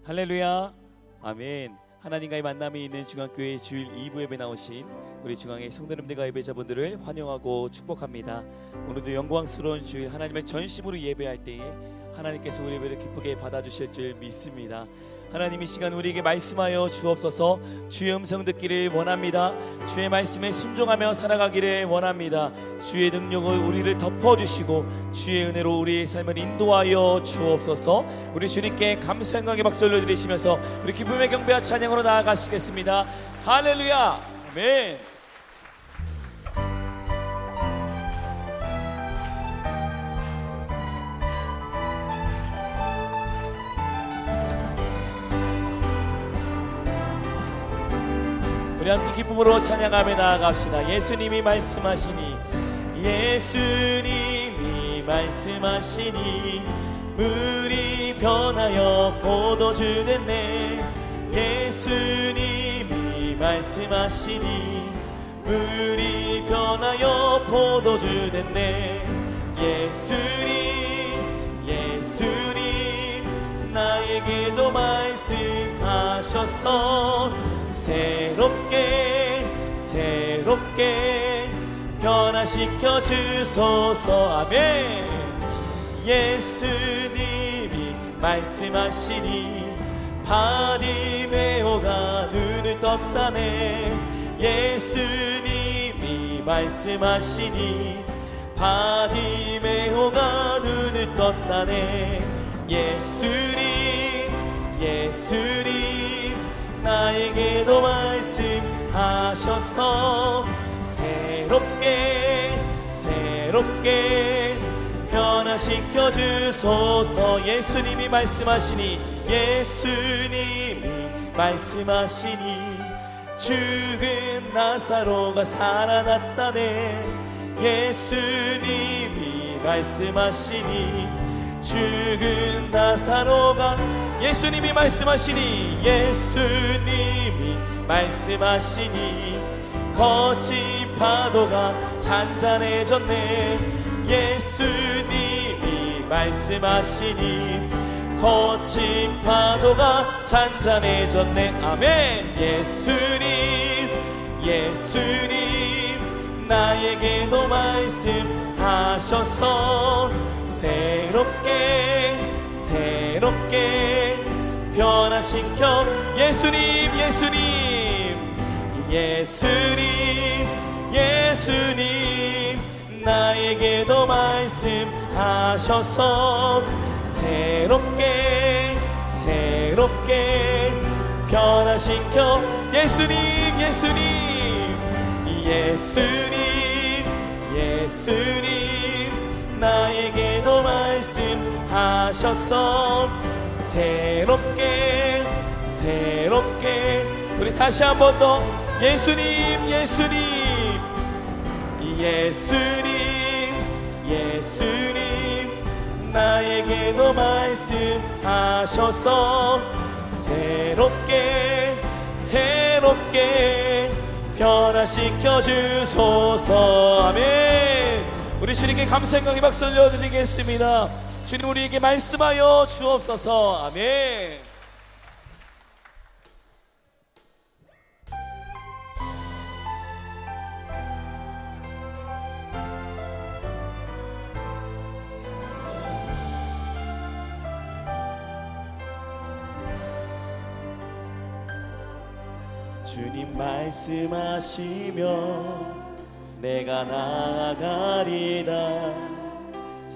할렐루야, 아멘. 하나님과의 만남이 있는 중앙교회 주일 2부 예배 나오신 우리 중앙의 성도님들과 예배자분들을 환영하고 축복합니다. 오늘도 영광스러운 주일 하나님의 전심으로 예배할 때에 하나님께서 우리 예배를 기쁘게 받아주실 줄 믿습니다. 하나님 이 시간 우리에게 말씀하여 주옵소서. 주의 음성 듣기를 원합니다. 주의 말씀에 순종하며 살아가기를 원합니다. 주의 능력을 우리를 덮어주시고 주의 은혜로 우리의 삶을 인도하여 주옵소서. 우리 주님께 감사 영광의 박수를 드리시면서 우리 기쁨의 경배와 찬양으로 나아가시겠습니다. 할렐루야, 아멘. 우리 함께 기쁨으로 찬양하며 나아갑시다. 예수님이 말씀하시니, 예수님이 말씀하시니 물이 변하여 포도주 됐네. 예수님이 말씀하시니 물이 변하여 포도주 됐네. 예수님 나에게도 말씀하셔서 새롭게 변화시켜 주소서. 아멘. 예수님이 말씀하시니 바디메오가 눈을 떴다네. 예수님이 말씀하시니 바디메오가 눈을 떴다네. 예수님 나에게도 말씀하셔서 새롭게 변화시켜 주소서. 예수님이 말씀하시니 죽은 나사로가 살아났다네. 예수님이 말씀하시니 죽은 나사로가 예수님이 말씀하시니 거친 파도가 잔잔해졌네. 예수님이 말씀하시니 거친 파도가 잔잔해졌네. 아멘. 예수님 나에게도 말씀하셔서 새롭게 변화시켜. 예수님 나에게도 말씀하셔서 새롭게 변화시켜. 예수님 나에게도 말씀하셔서 새롭게 우리 다시 한 번 더 예수님 나에게도 말씀하셔서 새롭게 변화시켜 주소서. 아멘. 우리 주님께 감사 영광의 박수 올려드리겠습니다. 주님 우리에게 말씀하여 주옵소서. 아멘. 주님 말씀하시면 내가 나아가리다.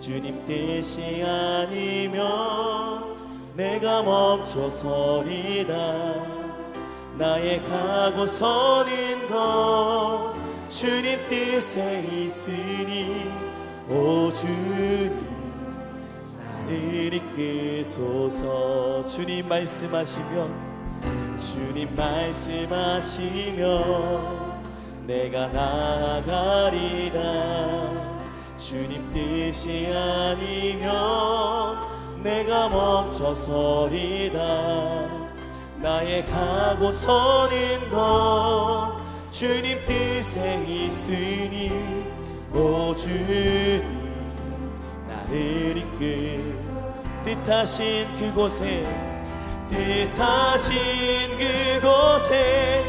주님 뜻이 아니면 내가 멈춰서리다. 나의 가고 서는 것 주님 뜻에 있으니 오 주님 나를 이끄소서. 주님 말씀하시면 내가 나아가리다. 주님 뜻이 아니면 내가 멈춰서리다. 나의 가고 서는 것 주님 뜻에 있으니 오 주님 나를 이끌 뜻하신 그곳에 뜻하신 그곳에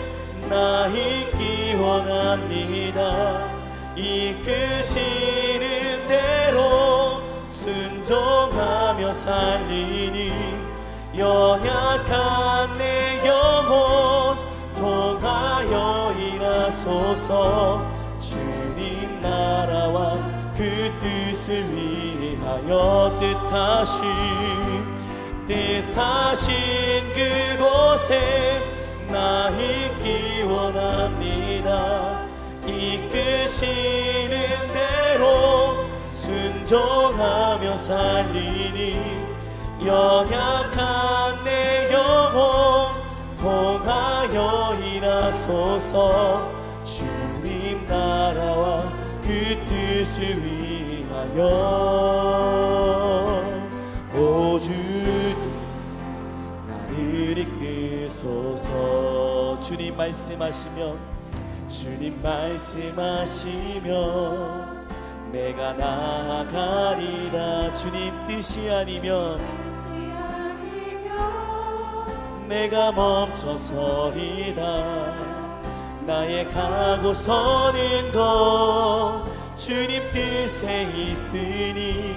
나 있기 원합니다. 이끄시는 대로 순종하며 살리니 연약한 내 영혼 통하여 일하소서. 주님 나라와 그 뜻을 위하여 뜻하신 그곳에 나 있기 원합니다. 이끄시는 대로 순종하며 살리니 연약한 내 영혼 통하여 일하소서. 주님 나라와 그 뜻을 위하여. 오 주님 나를 이끄소서. 주님 말씀하시면 내가 나아가리라. 주님 뜻이 아니면 내가 멈춰서리다. 나의 가고 서는 것 주님 뜻에 있으니.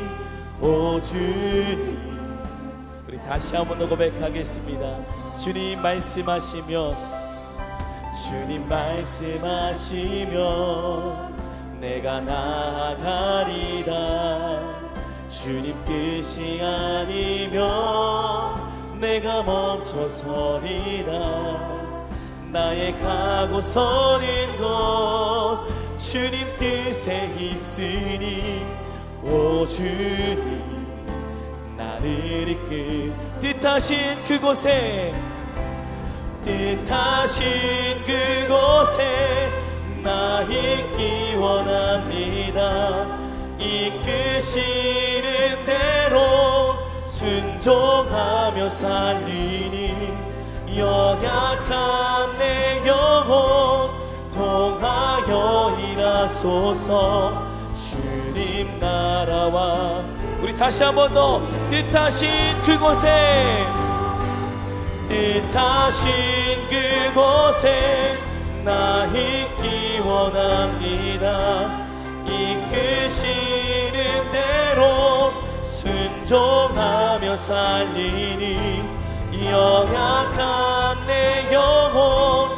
오 주님, 우리 다시 한번 더 고백하겠습니다. 주님 말씀하시면 내가 나아가리라. 주님 뜻이 아니면 내가 멈춰서리다. 나의 가고 서는 것 주님 뜻에 있으니. 오 주님 나를 이끌 뜻하신 그곳에 나 있기 원합니다. 이끄시는 대로 순종하며 살리니 연약한 내 영혼 통하여 일하소서. 주님 나라와 우리 다시 한번 더 뜻하신 그곳에 나 있기 원합니다. 이끄시는 대로 순종하며 살리니 연약한 내 영혼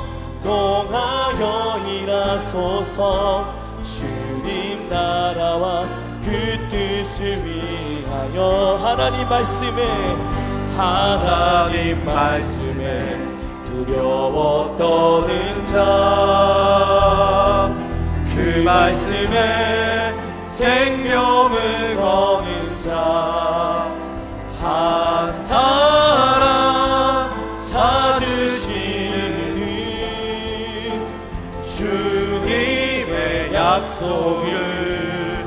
통하여 일하소서. 주님 나라와 그 뜻을 위하여. 하나님 말씀에 두려워 떠는 자, 그 말씀에 생명을 거는 자, 한 사람 찾으시는 주님의 약속을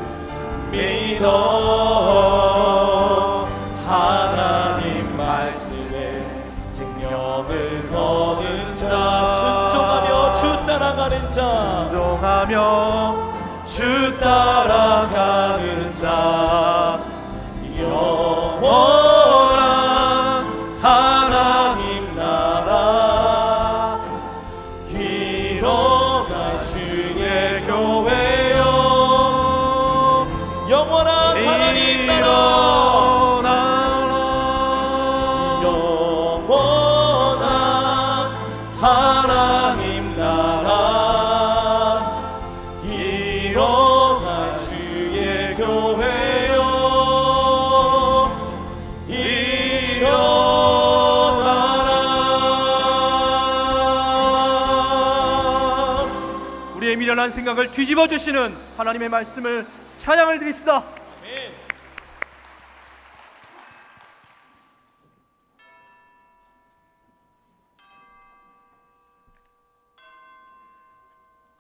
믿어. 하나님 말씀에 생명을 거는 자, 순종하며 주 따라가는 자, 영원한 하나님 나라 일어날 주의 교회여. 영원한 하나님 나라, 하나님 나라 일어날 주의 교회여. 일어나라. 우리의 미련한 생각을 뒤집어 주시는 하나님의 말씀을 찬양을 드립시다.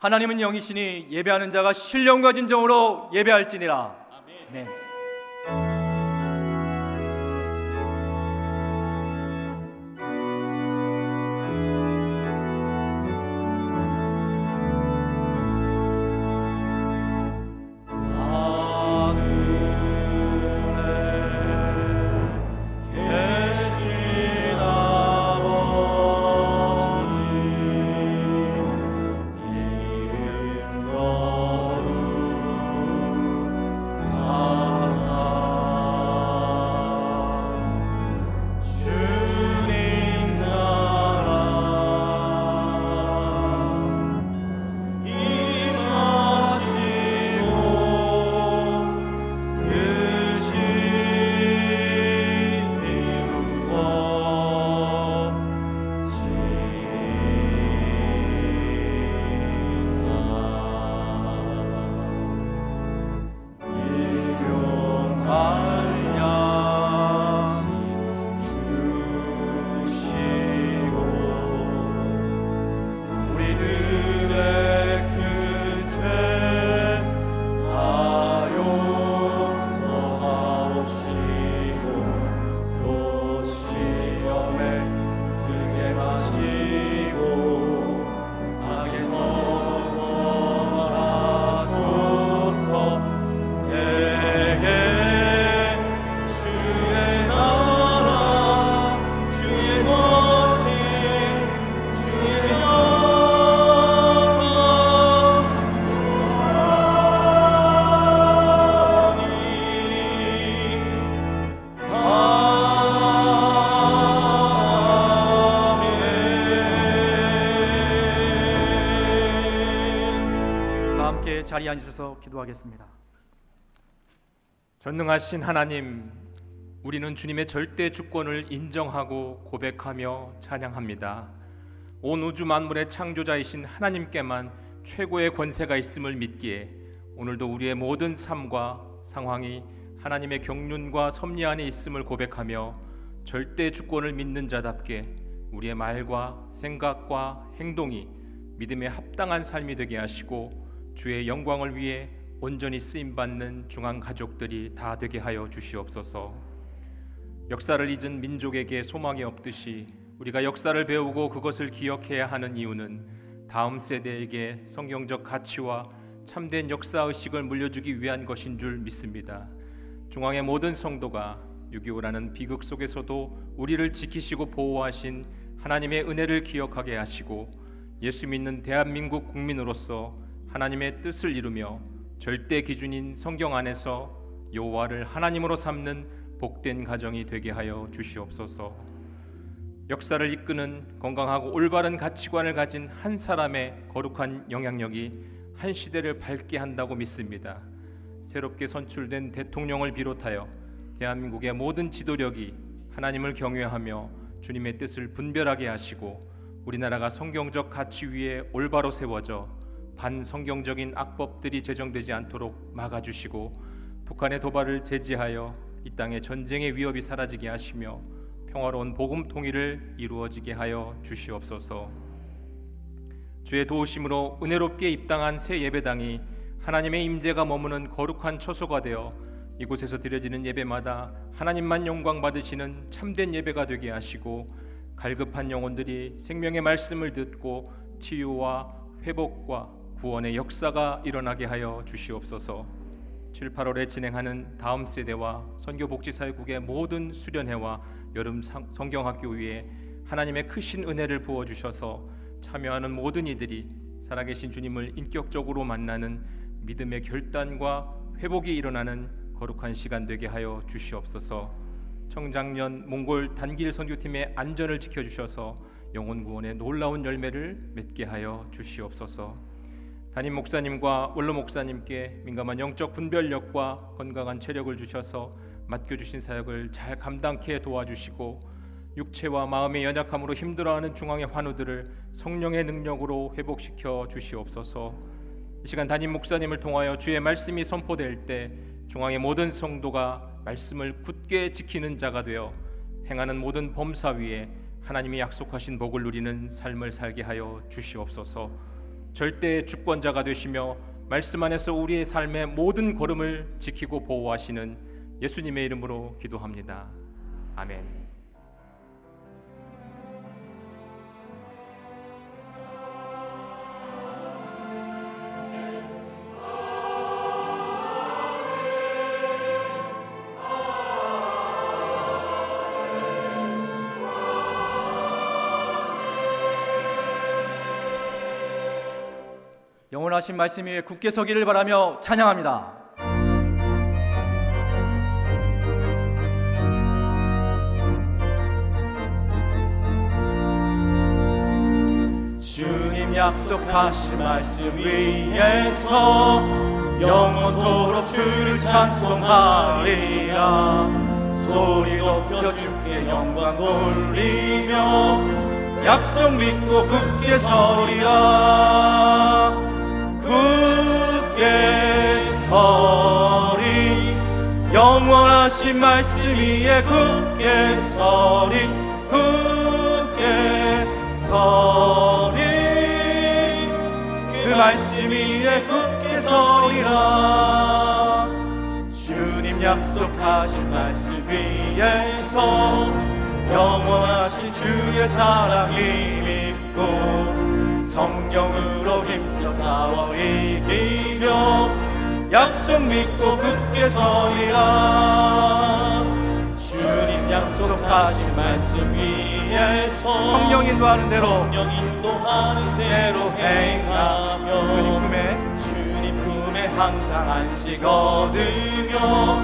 하나님은 영이시니 예배하는 자가 신령과 진정으로 예배할지니라. 아멘. 하늘에 계시나 자리에 앉으셔서 기도하겠습니다. 전능하신 하나님, 우리는 주님의 절대 주권을 인정하고 고백하며 찬양합니다. 온 우주 만물의 창조자이신 하나님께만 최고의 권세가 있음을 믿기에 오늘도 우리의 모든 삶과 상황이 하나님의 경륜과 섭리 안에 있음을 고백하며 절대 주권을 믿는 자답게 우리의 말과 생각과 행동이 믿음에 합당한 삶이 되게 하시고 주의 영광을 위해 온전히 쓰임받는 중앙 가족들이 다 되게 하여 주시옵소서. 역사를 잊은 민족에게 소망이 없듯이 우리가 역사를 배우고 그것을 기억해야 하는 이유는 다음 세대에게 성경적 가치와 참된 역사의식을 물려주기 위한 것인 줄 믿습니다. 중앙의 모든 성도가 6.25라는 비극 속에서도 우리를 지키시고 보호하신 하나님의 은혜를 기억하게 하시고 예수 믿는 대한민국 국민으로서 하나님의 뜻을 이루며 절대 기준인 성경 안에서 여호와를 하나님으로 삼는 복된 가정이 되게 하여 주시옵소서. 역사를 이끄는 건강하고 올바른 가치관을 가진 한 사람의 거룩한 영향력이 한 시대를 밝게 한다고 믿습니다. 새롭게 선출된 대통령을 비롯하여 대한민국의 모든 지도력이 하나님을 경외하며 주님의 뜻을 분별하게 하시고 우리나라가 성경적 가치 위에 올바로 세워져 반성경적인 악법들이 제정되지 않도록 막아주시고 북한의 도발을 제지하여 이 땅에 전쟁의 위협이 사라지게 하시며 평화로운 복음 통일을 이루어지게 하여 주시옵소서. 주의 도우심으로 은혜롭게 입당한 새 예배당이 하나님의 임재가 머무는 거룩한 처소가 되어 이곳에서 드려지는 예배마다 하나님만 영광 받으시는 참된 예배가 되게 하시고 갈급한 영혼들이 생명의 말씀을 듣고 치유와 회복과 구원의 역사가 일어나게 하여 주시옵소서. 7, 8월에 진행하는 다음 세대와 선교복지사역국의 모든 수련회와 여름 성경학교 위에 하나님의 크신 은혜를 부어주셔서 참여하는 모든 이들이 살아계신 주님을 인격적으로 만나는 믿음의 결단과 회복이 일어나는 거룩한 시간 되게 하여 주시옵소서. 청장년 몽골 단길 선교팀의 안전을 지켜주셔서 영혼 구원의 놀라운 열매를 맺게 하여 주시옵소서. 담임 목사님과 원로 목사님께 민감한 영적 분별력과 건강한 체력을 주셔서 맡겨주신 사역을 잘 감당케 도와주시고 육체와 마음의 연약함으로 힘들어하는 중앙의 환우들을 성령의 능력으로 회복시켜 주시옵소서. 이 시간 담임 목사님을 통하여 주의 말씀이 선포될 때 중앙의 모든 성도가 말씀을 굳게 지키는 자가 되어 행하는 모든 범사 위에 하나님이 약속하신 복을 누리는 삶을 살게 하여 주시옵소서. 절대 주권자가 되시며 말씀 안에서 우리의 삶의 모든 걸음을 지키고 보호하시는 예수님의 이름으로 기도합니다. 아멘. 영원하신 말씀 위에 굳게 서기를 바라며 찬양합니다. 주님 약속하신 말씀 위에서 영원토록 주를 찬송하리라. 소리 높여 주께 영광 돌리며 약속 믿고 굳게 서리라. 굳게 서리 영원하신 말씀 위에 굳게 서리 굳게 서리 그 말씀 위에 굳게 서리라. 주님 약속하신 말씀 위에서 영원하신 주의 사랑이 믿고 성령으로 힘써 싸워 이기며 약속 믿고 굳게 서리라. 주님 약속하신 말씀 위에서 성령 인도하는 대로 행하며 주님 품에 항상 안식 얻으며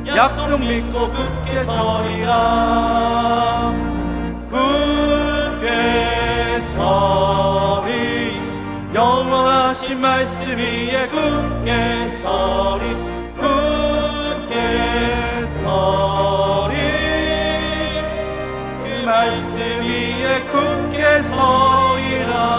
약속 믿고 굳게 서리라. 굳게 서리 영원하신 하신 말씀 위에 굳게 서리 굳게 서리 그 말씀 위에 굳게 서리라.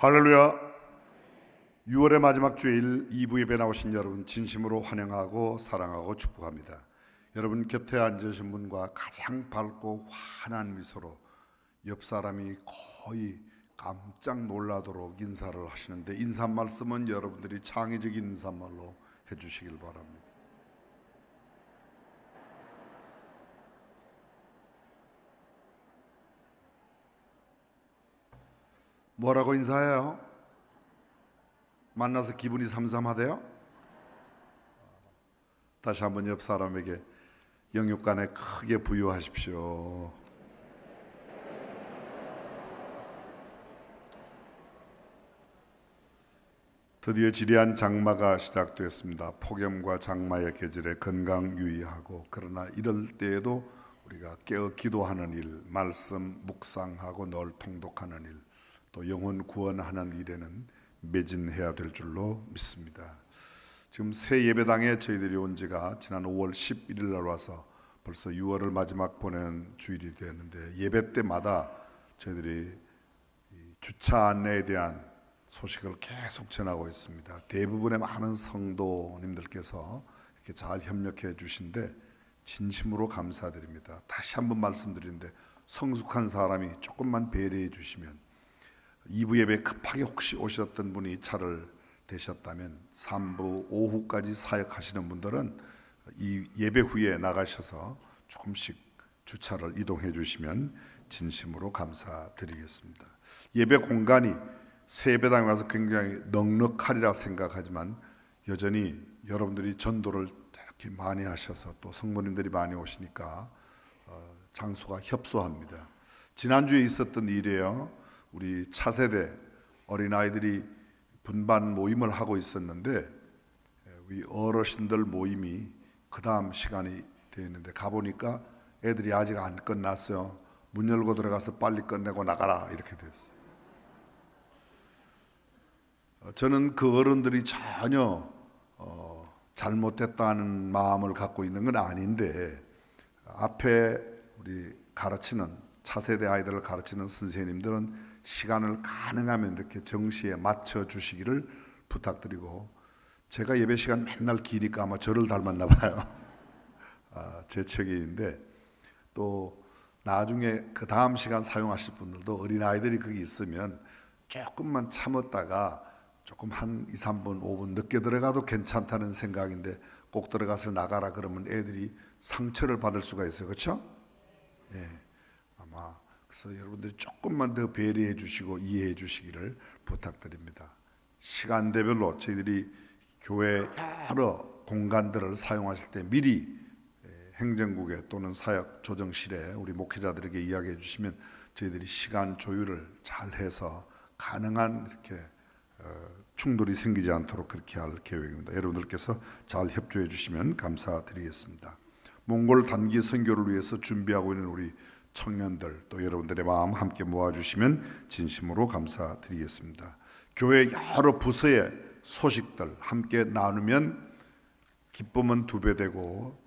할렐루야. 6월의 마지막 주일 2부 예배 나오신 여러분 진심으로 환영하고 사랑하고 축복합니다. 여러분 곁에 앉으신 분과 가장 밝고 환한 미소로 옆 사람이 거의 깜짝 놀라도록 인사를 하시는데, 인사 말씀은 여러분들이 창의적인 인사말로 해주시길 바랍니다. 뭐라고 인사해요? 만나서 기분이 삼삼하대요? 다시 한번 옆 사람에게 영육간에 크게 부유하십시오. 드디어 지리한 장마가 시작되었습니다. 폭염과 장마의 계절에 건강 유의하고, 그러나 이럴 때에도 우리가 깨어 기도하는 일, 말씀 묵상하고 늘 통독하는 일, 또 영혼 구원하는 일에는 매진해야 될 줄로 믿습니다. 지금 새 예배당에 저희들이 온 지가 지난 5월 11일 날 와서 벌써 6월을 마지막 보낸 주일이 되었는데, 예배 때마다 저희들이 주차 안내에 대한 소식을 계속 전하고 있습니다. 대부분의 많은 성도님들께서 이렇게 잘 협력해 주신데 진심으로 감사드립니다. 다시 한번 말씀드리는데, 성숙한 사람이 조금만 배려해 주시면, 2부 예배 급하게 혹시 오셨던 분이 차를 대셨다면 3부 오후까지 사역하시는 분들은 이 예배 후에 나가셔서 조금씩 주차를 이동해 주시면 진심으로 감사드리겠습니다. 예배 공간이 새 예배당에 와서 굉장히 넉넉하리라 생각하지만, 여전히 여러분들이 전도를 이렇게 많이 하셔서 또 성모님들이 많이 오시니까 장소가 협소합니다. 지난주에 있었던 일이에요. 우리 차세대 어린아이들이 분반 모임을 하고 있었는데, 우리 어르신들 모임이 그 다음 시간이 되었는데 가보니까 애들이 아직 안 끝났어요. 문 열고 들어가서 빨리 끝내고 나가라 이렇게 됐어요. 저는 그 어른들이 전혀 잘못됐다는 마음을 갖고 있는 건 아닌데 앞에 우리 가르치는 차세대 아이들을 가르치는 선생님들은 시간을 가능하면 이렇게 정시에 맞춰 주시기를 부탁드리고, 제가 예배 시간 맨날 기니까 아마 저를 닮았나 봐요. 제 책임인데, 또 나중에 그 다음 시간 사용하실 분들도 어린아이들이 거기 있으면 조금만 참았다가 조금 한 2, 3분, 5분 늦게 들어가도 괜찮다는 생각인데, 꼭 들어가서 나가라 그러면 애들이 상처를 받을 수가 있어요. 그렇죠? 예. 아마 그래서 여러분들이 조금만 더 배려해 주시고 이해해 주시기를 부탁드립니다. 시간대별로 저희들이 교회 여러 공간들을 사용하실 때 미리 행정국에 또는 사역 조정실에 우리 목회자들에게 이야기해 주시면 저희들이 시간 조율을 잘 해서 가능한 이렇게 충돌이 생기지 않도록 그렇게 할 계획입니다. 여러분들께서 잘 협조해 주시면 감사드리겠습니다. 몽골 단기 선교를 위해서 준비하고 있는 우리 청년들, 또 여러분들의 마음 함께 모아주시면 진심으로 감사드리겠습니다. 교회 여러 부서의 소식들 함께 나누면 기쁨은 2배 되고,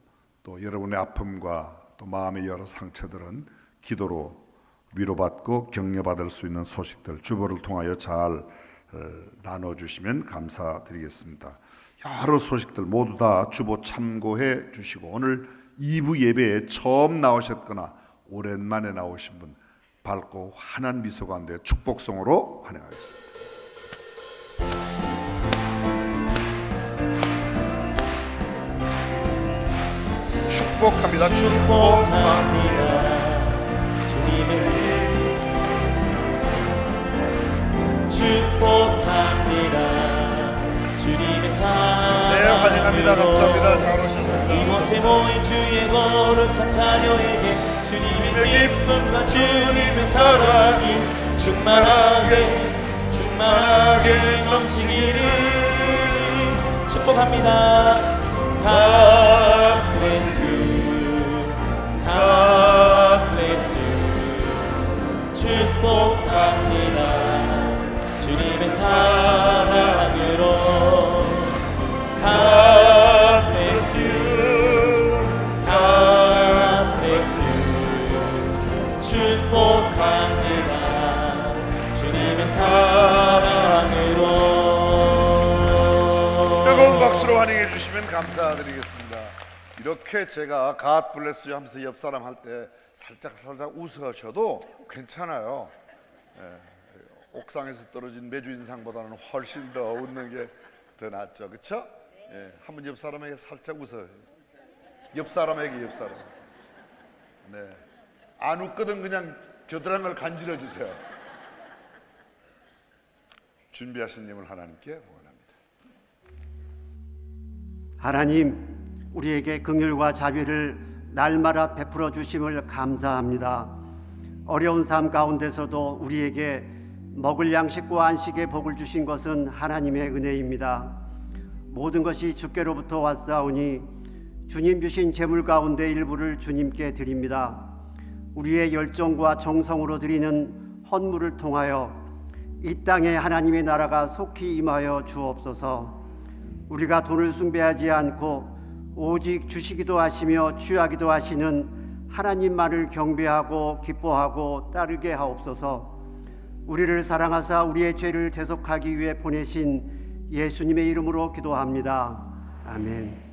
또 여러분의 아픔과 또 마음의 여러 상처들은 기도로 위로받고 격려받을 수 있는 소식들 주보를 통하여 잘 나눠주시면 감사드리겠습니다. 여러 소식들 모두 다 주보 참고해 주시고, 오늘 2부 예배에 처음 나오셨거나 오랜만에 나오신 분 밝고 환한 미소 가운데 축복성으로 환영하겠습니다. 축복합니다. 축복합니다. 주님을 축복합니다. 주님의 사랑. 네, 환영합니다. 감사합니다. 잘 오셨습니다. 이곳에 모인 주의 거룩한 자녀에게 주님의 기쁨과 주님의 사랑이 충만하게 넘치기를 축복합니다. God bless you. God bless you. 축복합니다. 주님의 사랑으로. God bless you. God bless you. 축복합니다. 주님의 사랑으로. 뜨거운 박수로 환영해 주시면 감사드리겠습니다. 이렇게 제가 God bless you 하면서 옆 사람 할 때 살짝 웃으셔도 괜찮아요. 옥상에서 떨어진 매주인상보다는 훨씬 더 웃는 게 더 낫죠, 그렇죠? 한번 옆 사람에게 살짝 웃어요. 옆 사람에게. 네, 안 웃거든 그냥 겨드랑이를 걸 간지러 주세요. 준비하신 님을 하나님께 원합니다. 하나님, 우리에게 긍휼과 자비를 날마다 베풀어 주심을 감사합니다. 어려운 삶 가운데서도 우리에게 먹을 양식과 안식의 복을 주신 것은 하나님의 은혜입니다. 모든 것이 주께로부터 왔사오니 주님 주신 재물 가운데 일부를 주님께 드립니다. 우리의 열정과 정성으로 드리는 헌물을 통하여 이 땅에 하나님의 나라가 속히 임하여 주옵소서. 우리가 돈을 숭배하지 않고 오직 주시기도 하시며 취하기도 하시는 하나님만을 경배하고 기뻐하고 따르게 하옵소서. 우리를 사랑하사 우리의 죄를 대속하기 위해 보내신 예수님의 이름으로 기도합니다. 아멘.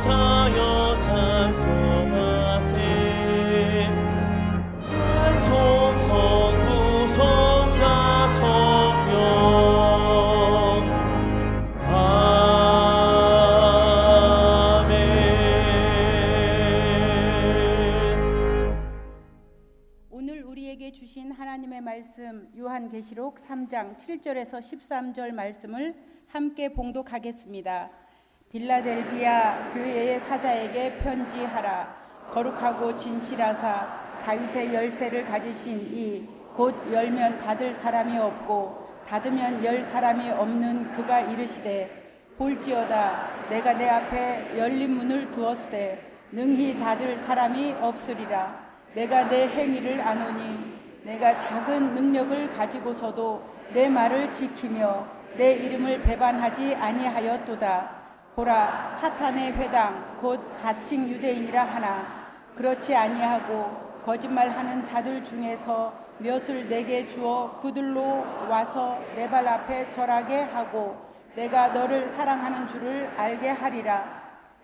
감사하여 찬송하세. 찬송 성부 성자 성령 아멘. 오늘 우리에게 주신 하나님의 말씀 요한계시록 3장 7절에서 13절 말씀을 함께 봉독하겠습니다. 빌라델비아 교회의 사자에게 편지하라. 거룩하고 진실하사 다윗의 열쇠를 가지신 이 곧 열면 닫을 사람이 없고 닫으면 열 사람이 없는 그가 이르시되 볼지어다 내가 내 앞에 열린 문을 두었으되 능히 닫을 사람이 없으리라. 내가 내 행위를 아노니 내가 작은 능력을 가지고서도 내 말을 지키며 내 이름을 배반하지 아니하였도다. 보라, 사탄의 회당 곧 자칭 유대인이라 하나 그렇지 아니하고 거짓말하는 자들 중에서 몇을 내게 주어 그들로 와서 내 발 앞에 절하게 하고 내가 너를 사랑하는 줄을 알게 하리라.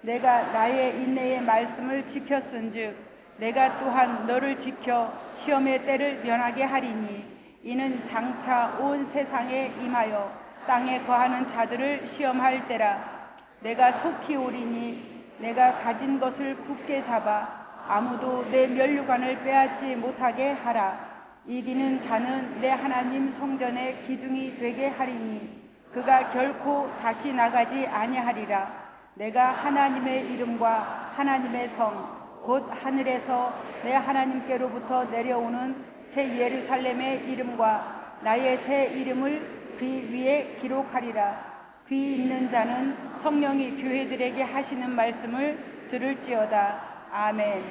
내가 나의 인내의 말씀을 지켰은즉 내가 또한 너를 지켜 시험의 때를 면하게 하리니 이는 장차 온 세상에 임하여 땅에 거하는 자들을 시험할 때라. 내가 속히 오리니 내가 가진 것을 굳게 잡아 아무도 내 면류관을 빼앗지 못하게 하라. 이기는 자는 내 하나님 성전의 기둥이 되게 하리니 그가 결코 다시 나가지 아니하리라. 내가 하나님의 이름과 하나님의 성 곧 하늘에서 내 하나님께로부터 내려오는 새 예루살렘의 이름과 나의 새 이름을 그 위에 기록하리라. 귀 있는 자는 성령이 교회들에게 하시는 말씀을 들을지어다. 아멘.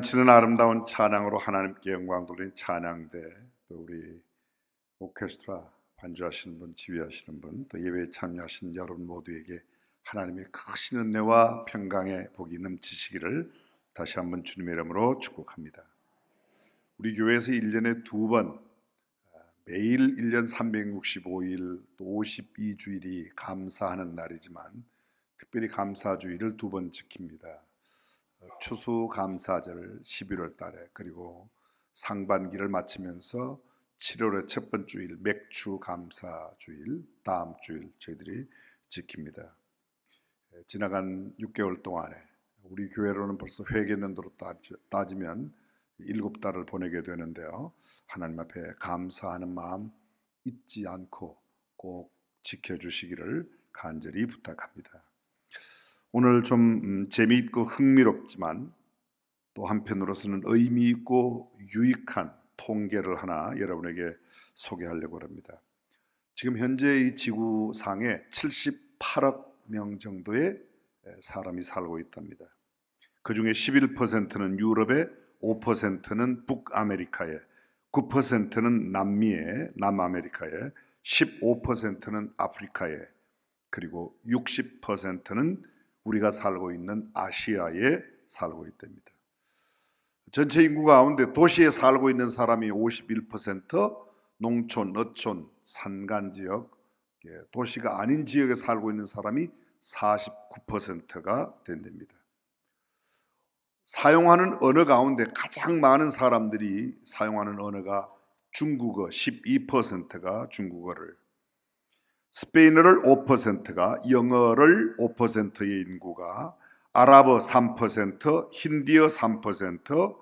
넘치는 아름다운 찬양으로 하나님께 영광 돌린 찬양대, 또 우리 오케스트라 반주하시는 분, 지휘하시는 분, 또 예배에 참여하신 여러분 모두에게 하나님의 크신 은혜와 평강의 복이 넘치시기를 다시 한번 주님의 이름으로 축복합니다. 우리 교회에서 1년에 2번, 매일 1년 365일 또 52주일이 감사하는 날이지만 특별히 감사주일을 2번 지킵니다. 추수감사절 11월 달에, 그리고 상반기를 마치면서 7월의 첫 번째 주일 맥추감사주일, 다음 주일 저희들이 지킵니다. 지나간 6개월 동안에 우리 교회로는 벌써 회계년도로 따지면 7달을 보내게 되는데요, 하나님 앞에 감사하는 마음 잊지 않고 꼭 지켜주시기를 간절히 부탁합니다. 오늘 좀 재미있고 흥미롭지만 또 한편으로서는 의미 있고 유익한 통계를 하나 여러분에게 소개하려고 합니다. 지금 현재 이 지구상에 78억 명 정도의 사람이 살고 있답니다. 그 중에 11%는 유럽에, 5%는 북아메리카에, 9%는 남미에, 남아메리카에, 15%는 아프리카에, 그리고 60%는 우리가 살고 있는 아시아에 살고 있답니다. 전체 인구 가운데 도시에 살고 있는 사람이 51%, 농촌, 어촌, 산간지역, 도시가 아닌 지역에 살고 있는 사람이 49%가 된답니다. 사용하는 언어 가운데 가장 많은 사람들이 사용하는 언어가 중국어, 12%가 중국어를, 스페인어를 5%가, 영어를 5%의 인구가, 아랍어 3%, 힌디어 3%,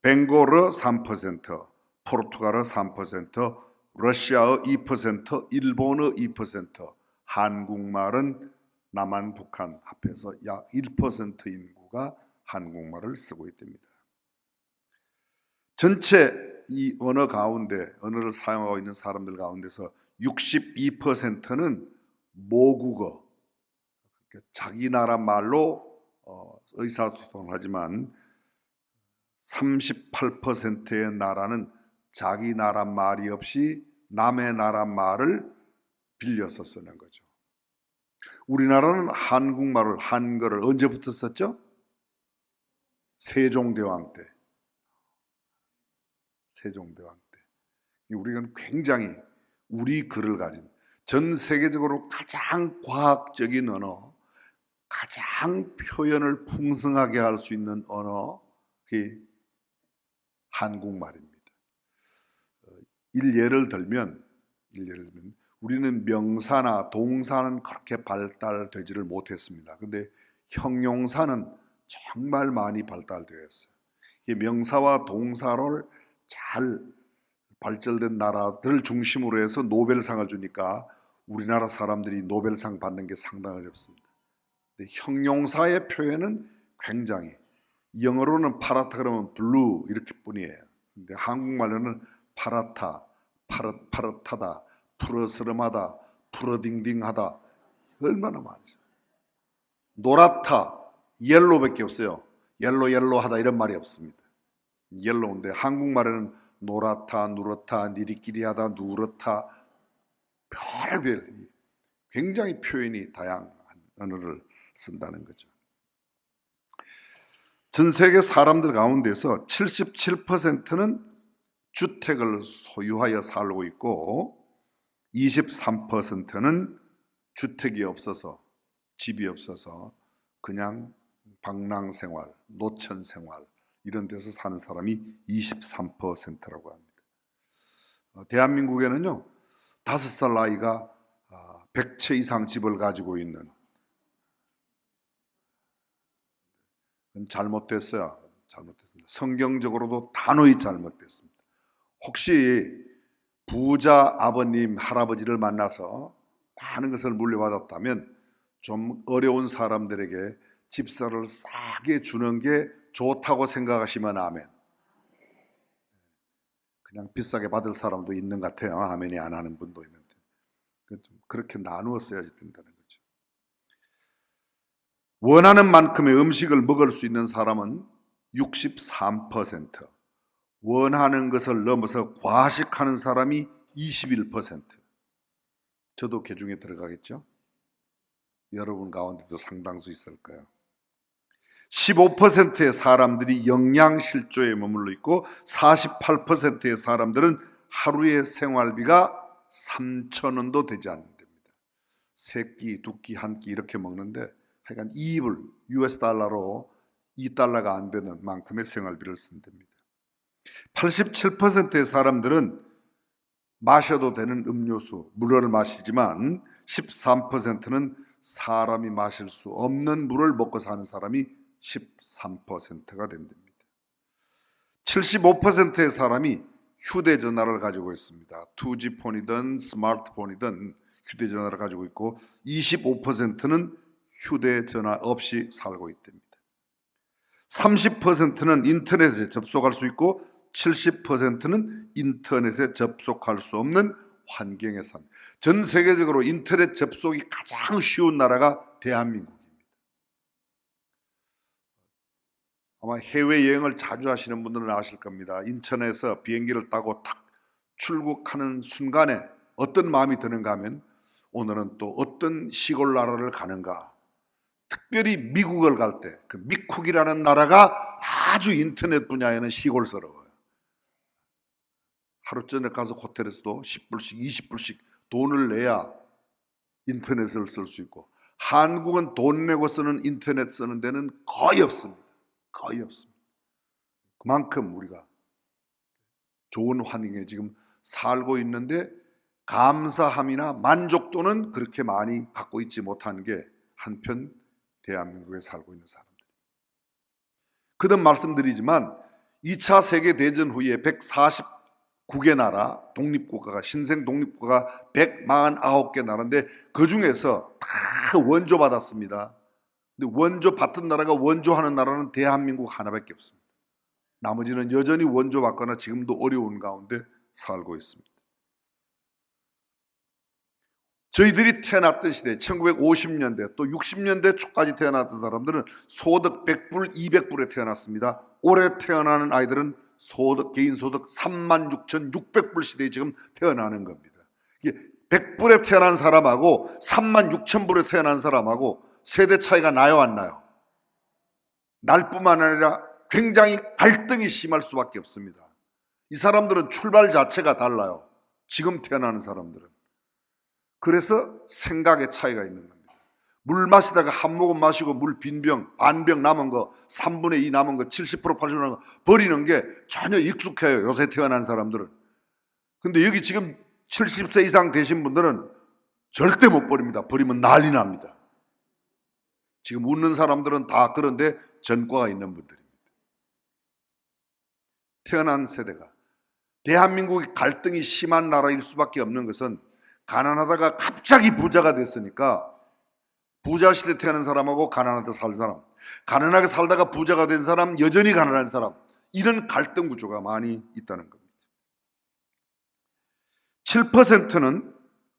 벵골어 3%, 포르투갈어 3%, 러시아어 2%, 일본어 2%, 한국말은 남한, 북한 합해서 약 1% 인구가 한국말을 쓰고 있답니다. 전체 이 언어 가운데, 언어를 사용하고 있는 사람들 가운데서 62%는 모국어, 자기 나라 말로 의사소통을 하지만 38%의 나라는 자기 나라 말이 없이 남의 나라 말을 빌려서 쓰는 거죠. 우리나라는 한국말을, 한글을 언제부터 썼죠? 세종대왕 때. 세종대왕 때. 우리는 굉장히 우리 글을 가진, 전 세계적으로 가장 과학적인 언어, 가장 표현을 풍성하게 할 수 있는 언어, 그게 한국말입니다. 예를 들면 우리는 명사나 동사는 그렇게 발달되지를 못했습니다. 근데 형용사는 정말 많이 발달되었어요. 명사와 동사를 잘 발전된 나라들 중심으로 해서 노벨상을 주니까 우리나라 사람들이 노벨상 받는 게 상당히 어렵습니다. 근데 형용사의 표현은 굉장히, 영어로는 파랗다 그러면 블루 이렇게 뿐이에요. 근데 한국말로는 파랗다, 파릇파릇하다, 푸르스름하다, 푸르딩딩하다, 얼마나 많죠. 노랗다, 옐로밖에 없어요. 옐로하다 이런 말이 없습니다. 옐로인데 한국말에는 노랗다, 누렇다, 니리끼리하다, 누렇다, 별별 굉장히 표현이 다양한 언어를 쓴다는 거죠. 전 세계 사람들 가운데서 77%는 주택을 소유하여 살고 있고 23%는 주택이 없어서, 집이 없어서 그냥 방랑생활, 노천생활 이런 데서 사는 사람이 23%라고 합니다. 대한민국에는요 5살 아이가 100채 이상 집을 가지고 있는, 잘못됐어요. 잘못됐습니다. 성경적으로도 단호히 잘못됐습니다. 혹시 부자 아버님, 할아버지를 만나서 많은 것을 물려받았다면 좀 어려운 사람들에게 집사를 싸게 주는 게 좋다고 생각하시면 아멘. 그냥 비싸게 받을 사람도 있는 것 같아요. 아멘이 안 하는 분도 있는데 그렇게 나누어 써야지 된다는 거죠. 원하는 만큼의 음식을 먹을 수 있는 사람은 63%, 원하는 것을 넘어서 과식하는 사람이 21%. 저도 그 중에 들어가겠죠? 여러분 가운데도 상당수 있을 거예요. 15%의 사람들이 영양실조에 머물러 있고 48%의 사람들은 하루의 생활비가 3,000원도 되지 않는 됩니다. 세 끼, 두 끼, 한 끼 이렇게 먹는데 하여간 2불, US 달러로 2달러가 안 되는 만큼의 생활비를 쓴답니다. 87%의 사람들은 마셔도 되는 음료수, 물을 마시지만 13%는 사람이 마실 수 없는 물을 먹고 사는 사람이 13%가 된답니다. 75%의 사람이 휴대전화를 가지고 있습니다. 2G폰이든 스마트폰이든 휴대전화를 가지고 있고 25%는 휴대전화 없이 살고 있답니다. 30%는 인터넷에 접속할 수 있고 70%는 인터넷에 접속할 수 없는 환경에 삽니다. 전 세계적으로 인터넷 접속이 가장 쉬운 나라가 대한민국입니다. 아마 해외여행을 자주 하시는 분들은 아실 겁니다. 인천에서 비행기를 타고 탁 출국하는 순간에 어떤 마음이 드는가 하면 오늘은 또 어떤 시골 나라를 가는가. 특별히 미국을 갈 때 그 미쿡이라는 나라가 아주 인터넷 분야에는 시골스러워요. 하루 저녁 가서 호텔에서도 10불씩 20불씩 돈을 내야 인터넷을 쓸 수 있고 한국은 돈 내고 쓰는 인터넷 쓰는 데는 거의 없습니다. 거의 없습니다. 그만큼 우리가 좋은 환경에 지금 살고 있는데 감사함이나 만족도는 그렇게 많이 갖고 있지 못한 게 한편 대한민국에 살고 있는 사람들. 거듭 말씀드리지만 2차 세계대전 후에 149개 나라 독립국가가 신생 독립국가가 149개 나라인데 그 중에서 다 원조 받았습니다. 근데 원조 받던 나라가 원조하는 나라는 대한민국 하나밖에 없습니다. 나머지는 여전히 원조 받거나 지금도 어려운 가운데 살고 있습니다. 저희들이 태어났던 시대 1950년대 또 60년대 초까지 태어났던 사람들은 소득 100불, 200불에 태어났습니다. 올해 태어나는 아이들은 개인 소득 36,600불 시대에 지금 태어나는 겁니다. 100불에 태어난 사람하고 36,000불에 태어난 사람하고 세대 차이가 나요, 안 나요? 날 뿐만 아니라 굉장히 갈등이 심할 수밖에 없습니다. 이 사람들은 출발 자체가 달라요. 지금 태어나는 사람들은. 그래서 생각의 차이가 있는 겁니다. 물 마시다가 한 모금 마시고 물 빈병, 반병 남은 거, 3분의 2 남은 거, 70% 80% 남은 거 버리는 게 전혀 익숙해요. 요새 태어난 사람들은. 근데 여기 지금 70세 이상 되신 분들은 절대 못 버립니다. 버리면 난리 납니다. 지금 웃는 사람들은 다 그런데 전과가 있는 분들입니다. 태어난 세대가 대한민국이 갈등이 심한 나라일 수밖에 없는 것은 가난하다가 갑자기 부자가 됐으니까 부자 시대 태어난 사람하고 가난하다 살 사람, 가난하게 살다가 부자가 된 사람, 여전히 가난한 사람, 이런 갈등 구조가 많이 있다는 겁니다. 7%는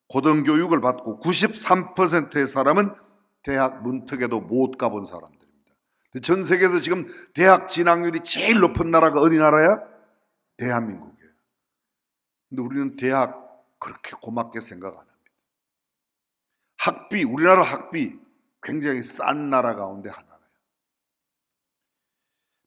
고등교육을 받고 93%의 사람은 대학 문턱에도 못 가본 사람들입니다. 전 세계에서 지금 대학 진학률이 제일 높은 나라가 어디 나라야? 대한민국이에요. 근데 우리는 대학 그렇게 고맙게 생각 안 합니다. 학비, 우리나라 학비 굉장히 싼 나라 가운데 하나예요.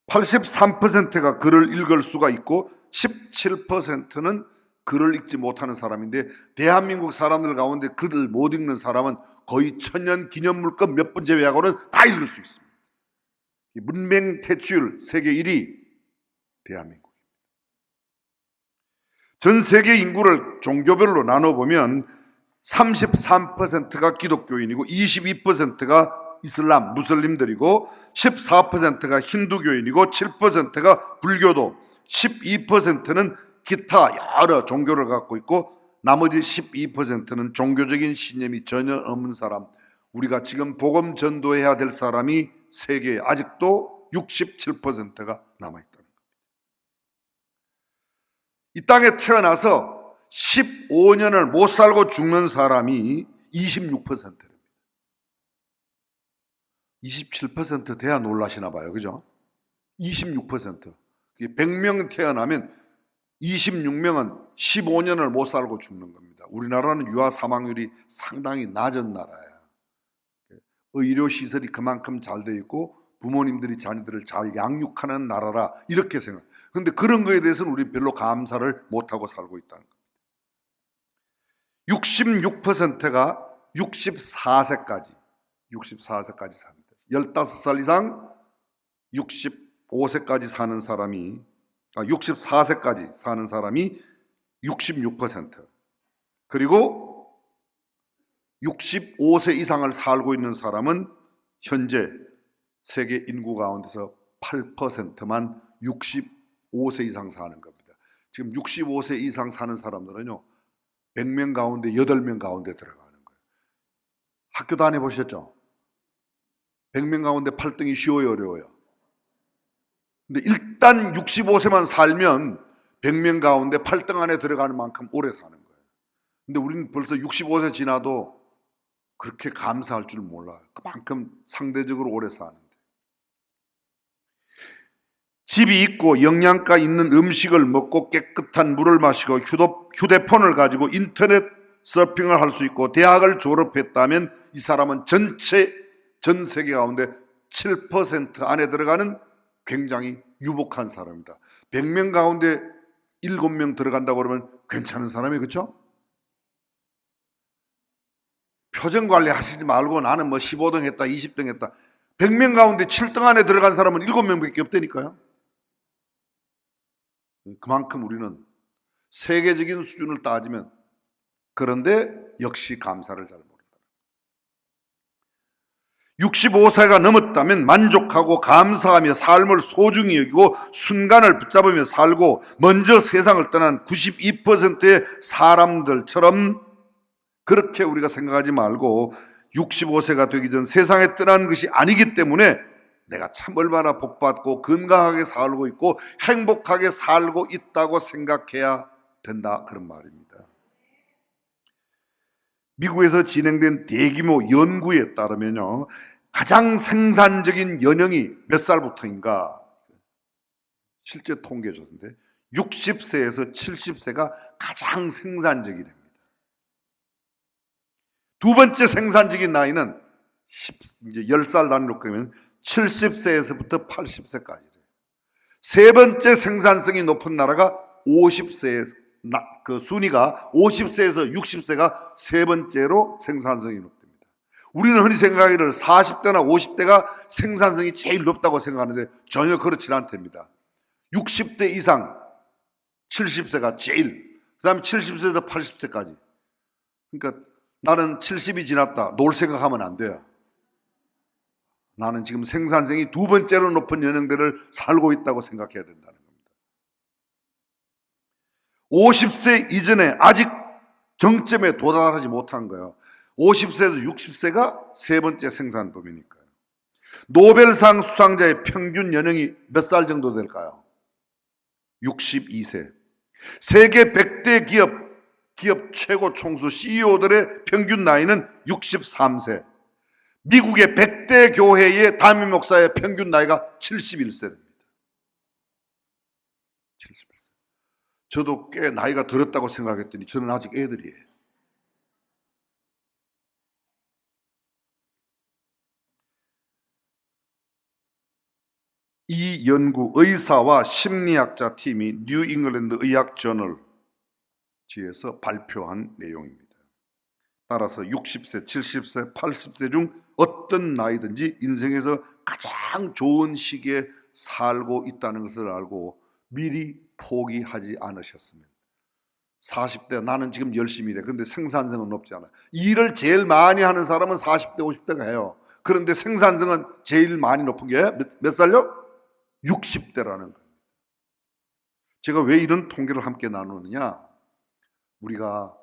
83%가 글을 읽을 수가 있고 17%는 글을 읽지 못하는 사람인데 대한민국 사람들 가운데 글을 못 읽는 사람은 거의 천년 기념물급 몇 분 제외하고는 다 읽을 수 있습니다. 문맹 퇴치율 세계 1위 대한민국. 전 세계 인구를 종교별로 나눠보면 33%가 기독교인이고 22%가 이슬람, 무슬림들이고 14%가 힌두교인이고 7%가 불교도, 12%는 기타 여러 종교를 갖고 있고 나머지 12%는 종교적인 신념이 전혀 없는 사람, 우리가 지금 복음 전도해야 될 사람이 세계에 아직도 67%가 남아있다는 겁니다. 이 땅에 태어나서 15년을 못 살고 죽는 사람이 26%입니다. 27% 돼야 놀라시나 봐요. 그죠? 26%. 100명 태어나면 26명은 15년을 못 살고 죽는 겁니다. 우리나라는 유아 사망률이 상당히 낮은 나라예요. 의료 시설이 그만큼 잘 돼 있고 부모님들이 자녀들을 잘 양육하는 나라라 이렇게 생각해요. 그런데 그런 거에 대해서는 우리 별로 감사를 못하고 살고 있다는 겁니다. 66%가 64세까지 삽니다. 15살 이상 65세까지 사는 사람이 64세까지 사는 사람이 66%, 그리고 65세 이상을 살고 있는 사람은 현재 세계 인구 가운데서 8%만 65세 이상 사는 겁니다. 지금 65세 이상 사는 사람들은요 100명 가운데 8명 가운데 들어가는 거예요. 학교 다녀보셨죠? 100명 가운데 8등이 쉬워요, 어려워요? 근데 일단 65세만 살면 100명 가운데 8등 안에 들어가는 만큼 오래 사는 거예요. 근데 우리는 벌써 65세 지나도 그렇게 감사할 줄 몰라요. 그만큼 상대적으로 오래 사는데. 집이 있고 영양가 있는 음식을 먹고 깨끗한 물을 마시고 휴대폰을 가지고 인터넷 서핑을 할 수 있고 대학을 졸업했다면 이 사람은 전 세계 가운데 7% 안에 들어가는 굉장히 유복한 사람입니다. 100명 가운데 7명 들어간다고 그러면 괜찮은 사람이, 그렇죠? 표정 관리 하시지 말고 나는 뭐 15등 했다 20등 했다. 100명 가운데 7등 안에 들어간 사람은 7명밖에 없다니까요. 그만큼 우리는 세계적인 수준을 따지면, 그런데 역시 감사를 잘 모른다. 65세가 넘었다면 만족하고 감사하며 삶을 소중히 여기고 순간을 붙잡으며 살고 먼저 세상을 떠난 92%의 사람들처럼 그렇게 우리가 생각하지 말고 65세가 되기 전 세상에 떠난 것이 아니기 때문에 내가 참 얼마나 복받고 건강하게 살고 있고 행복하게 살고 있다고 생각해야 된다, 그런 말입니다. 미국에서 진행된 대규모 연구에 따르면요, 가장 생산적인 연령이 몇 살부터인가 실제 통계해 줬는데 60세에서 70세가 가장 생산적이 됩니다. 두 번째 생산적인 나이는 이제 10살 단위로 끄면 70세에서부터 80세까지래요. 세 번째 생산성이 높은 나라가 50세에 그 순위가 50세에서 60세가 세 번째로 생산성이 높답니다. 우리는 흔히 생각하기를 40대나 50대가 생산성이 제일 높다고 생각하는데 전혀 그렇지 않답니다. 60대 이상 70세가 제일, 그 다음에 70세에서 80세까지. 그러니까 나는 70이 지났다 놀 생각하면 안 돼요. 나는 지금 생산성이 두 번째로 높은 연령대를 살고 있다고 생각해야 된다는 겁니다. 50세 이전에 아직 정점에 도달하지 못한 거예요. 50세에서 60세가 세 번째 생산범위니까요. 노벨상 수상자의 평균 연령이 몇 살 정도 될까요? 62세. 세계 100대 기업 최고 총수 CEO들의 평균 나이는 63세. 미국의 100대 교회의 담임 목사의 평균 나이가 71세입니다. 71세. 저도 꽤 나이가 들었다고 생각했더니 저는 아직 애들이에요. 이 연구 의사와 심리학자 팀이 뉴 잉글랜드 의학 저널지에서 발표한 내용입니다. 따라서 60세, 70세, 80세 중 어떤 나이든지 인생에서 가장 좋은 시기에 살고 있다는 것을 알고 미리 포기하지 않으셨으면, 40대 나는 지금 열심히 일해. 그런데 생산성은 높지 않아요. 일을 제일 많이 하는 사람은 40대, 50대가 해요. 그런데 생산성은 제일 많이 높은 게 몇 살요? 60대라는 거예요. 제가 왜 이런 통계를 함께 나누느냐? 우리가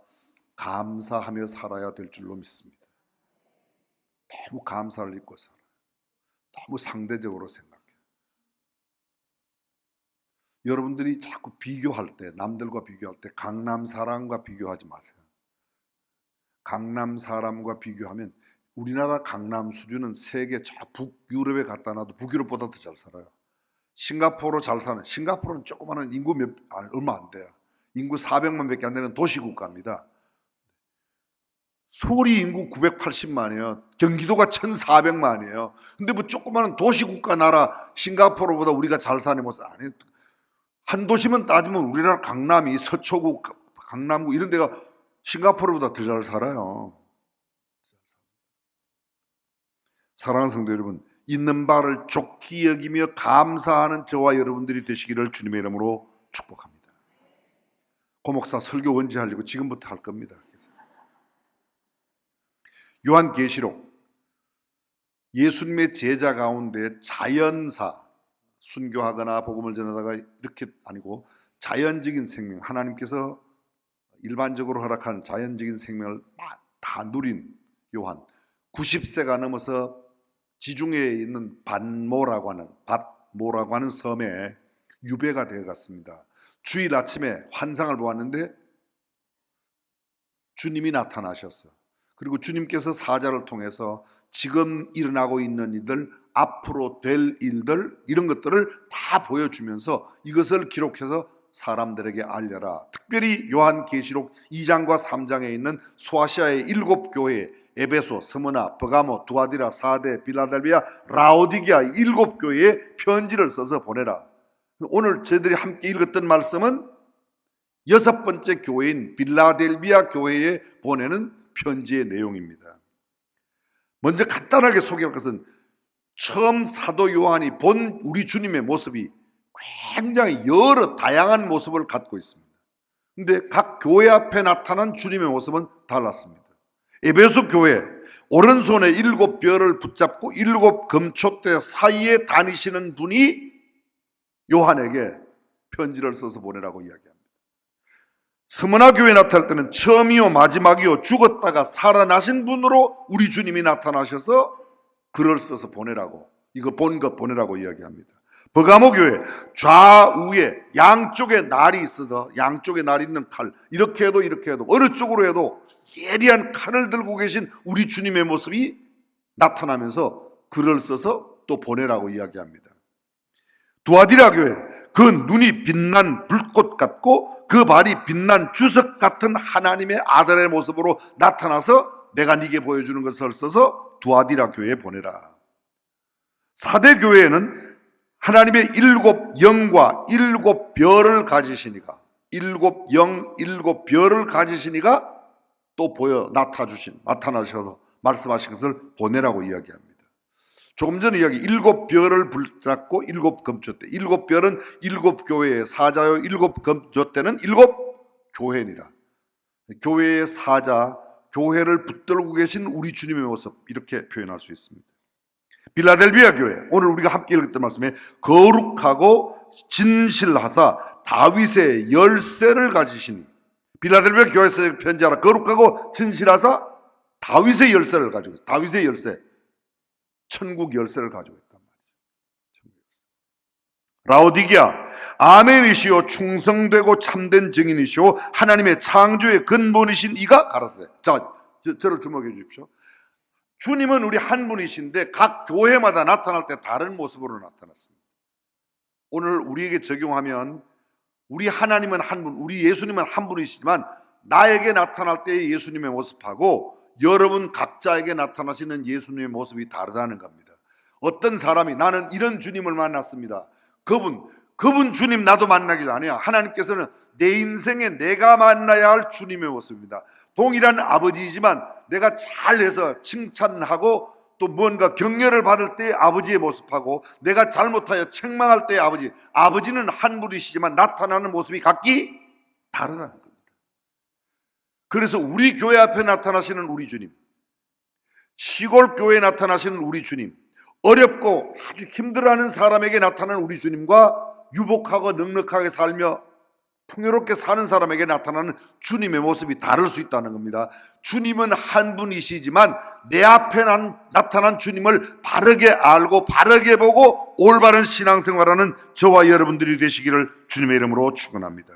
감사하며 살아야 될 줄로 믿습니다. 너무 감사를 잊고 살아요. 너무 상대적으로 생각해요. 여러분들이 자꾸 비교할 때, 남들과 비교할 때 강남 사람과 비교하지 마세요. 강남 사람과 비교하면 우리나라 강남 수준은 세계 저 북유럽에 갖다 놔도 북유럽보다 더 잘 살아요. 싱가포르 잘 사는, 싱가포르는 조그마한 인구 얼마 안 돼요. 인구 400만 밖에 안 되는 도시국가입니다. 서울이 인구 980만이에요. 경기도가 1400만이에요. 근데 뭐 조그마한 도시국가 나라 싱가포르보다 우리가 잘 사는 모습 아니에요. 한 도시만 따지면 우리나라 강남이 서초구, 강남구 이런 데가 싱가포르보다 더 잘 살아요. 사랑하는 성도 여러분, 있는 바를 좋게 여기며 감사하는 저와 여러분들이 되시기를 주님의 이름으로 축복합니다. 고목사 설교 언제 하려고? 지금부터 할 겁니다. 요한계시록, 예수님의 제자 가운데 자연사, 순교하거나 복음을 전하다가 이렇게 아니고 자연적인 생명, 하나님께서 일반적으로 허락한 자연적인 생명을 다 누린 요한, 90세가 넘어서 지중해에 있는 밧모라고 하는 섬에 유배가 되어 갔습니다. 주일 아침에 환상을 보았는데 주님이 나타나셨어요. 그리고 주님께서 사자를 통해서 지금 일어나고 있는 일들, 앞으로 될 일들, 이런 것들을 다 보여주면서 이것을 기록해서 사람들에게 알려라. 특별히 요한계시록 2장과 3장에 있는 소아시아의 7교회, 에베소, 스무나, 버가모, 두아디라, 사데, 빌라델비아, 라오디게아 7교회에 편지를 써서 보내라. 오늘 저희들이 함께 읽었던 말씀은 6번째 교회인 빌라델비아 교회에 보내는 편지의 내용입니다. 먼저 간단하게 소개할 것은 처음 사도 요한이 본 우리 주님의 모습이 굉장히 여러 다양한 모습을 갖고 있습니다. 그런데 각 교회 앞에 나타난 주님의 모습은 달랐습니다. 에베소 교회, 오른손에 7별을 붙잡고 7 금초대 사이에 다니시는 분이 요한에게 편지를 써서 보내라고 이야기합니다. 스무나 교회에 나타날 때는 처음이요 마지막이요 죽었다가 살아나신 분으로 우리 주님이 나타나셔서 글을 써서 보내라고, 이거 본 것 보내라고 이야기합니다. 버가모 교회, 좌우에 양쪽에 날이 있어서 양쪽에 날이 있는 칼, 이렇게 해도 이렇게 해도 어느 쪽으로 해도 예리한 칼을 들고 계신 우리 주님의 모습이 나타나면서 글을 써서 또 보내라고 이야기합니다. 두아디라 교회, 그 눈이 빛난 불꽃 같고 그 발이 빛난 주석 같은 하나님의 아들의 모습으로 나타나서 내가 네게 보여주는 것을 써서 두아디라 교회에 보내라. 사대 교회에는 하나님의 7 영과 7 별을 가지시니가, 7 영, 7 별을 가지시니가 또 나타나셔서 말씀하신 것을 보내라고 이야기합니다. 조금 전에 이야기 7 별을 붙잡고 7 금초대, 7 별은 7 교회의 사자요 7 금초대는 7 교회니라. 교회의 사자, 교회를 붙들고 계신 우리 주님의 모습, 이렇게 표현할 수 있습니다. 빌라델비아 교회, 오늘 우리가 함께 읽었던 말씀에 거룩하고 진실하사 다윗의 열쇠를 가지시니, 빌라델비아 교회에서 편지하라. 거룩하고 진실하사 다윗의 열쇠를 가지고 있어요. 다윗의 열쇠, 천국 열쇠를 가지고 있단 말이죠. 라오디게아, 아멘이시오 충성되고 참된 증인이시오 하나님의 창조의 근본이신 이가 가라사대. 자, 저를 주목해 주십시오. 주님은 우리 한 분이신데 각 교회마다 나타날 때 다른 모습으로 나타났습니다. 오늘 우리에게 적용하면 우리 하나님은 한 분, 우리 예수님은 한 분이시지만 나에게 나타날 때의 예수님의 모습하고 여러분 각자에게 나타나시는 예수님의 모습이 다르다는 겁니다. 어떤 사람이 나는 이런 주님을 만났습니다. 그분 주님 나도 만나기도 아니야. 하나님께서는 내 인생에 내가 만나야 할 주님의 모습입니다. 동일한 아버지이지만 내가 잘해서 칭찬하고 또 뭔가 격려를 받을 때의 아버지의 모습하고 내가 잘못하여 책망할 때의 아버지는 한 분이시지만 나타나는 모습이 각기 다르다는 겁니다. 그래서 우리 교회 앞에 나타나시는 우리 주님, 시골 교회에 나타나시는 우리 주님, 어렵고 아주 힘들어하는 사람에게 나타나는 우리 주님과 유복하고 넉넉하게 살며 풍요롭게 사는 사람에게 나타나는 주님의 모습이 다를 수 있다는 겁니다. 주님은 한 분이시지만 내 앞에 나타난 주님을 바르게 알고 바르게 보고 올바른 신앙생활하는 저와 여러분들이 되시기를 주님의 이름으로 축원합니다.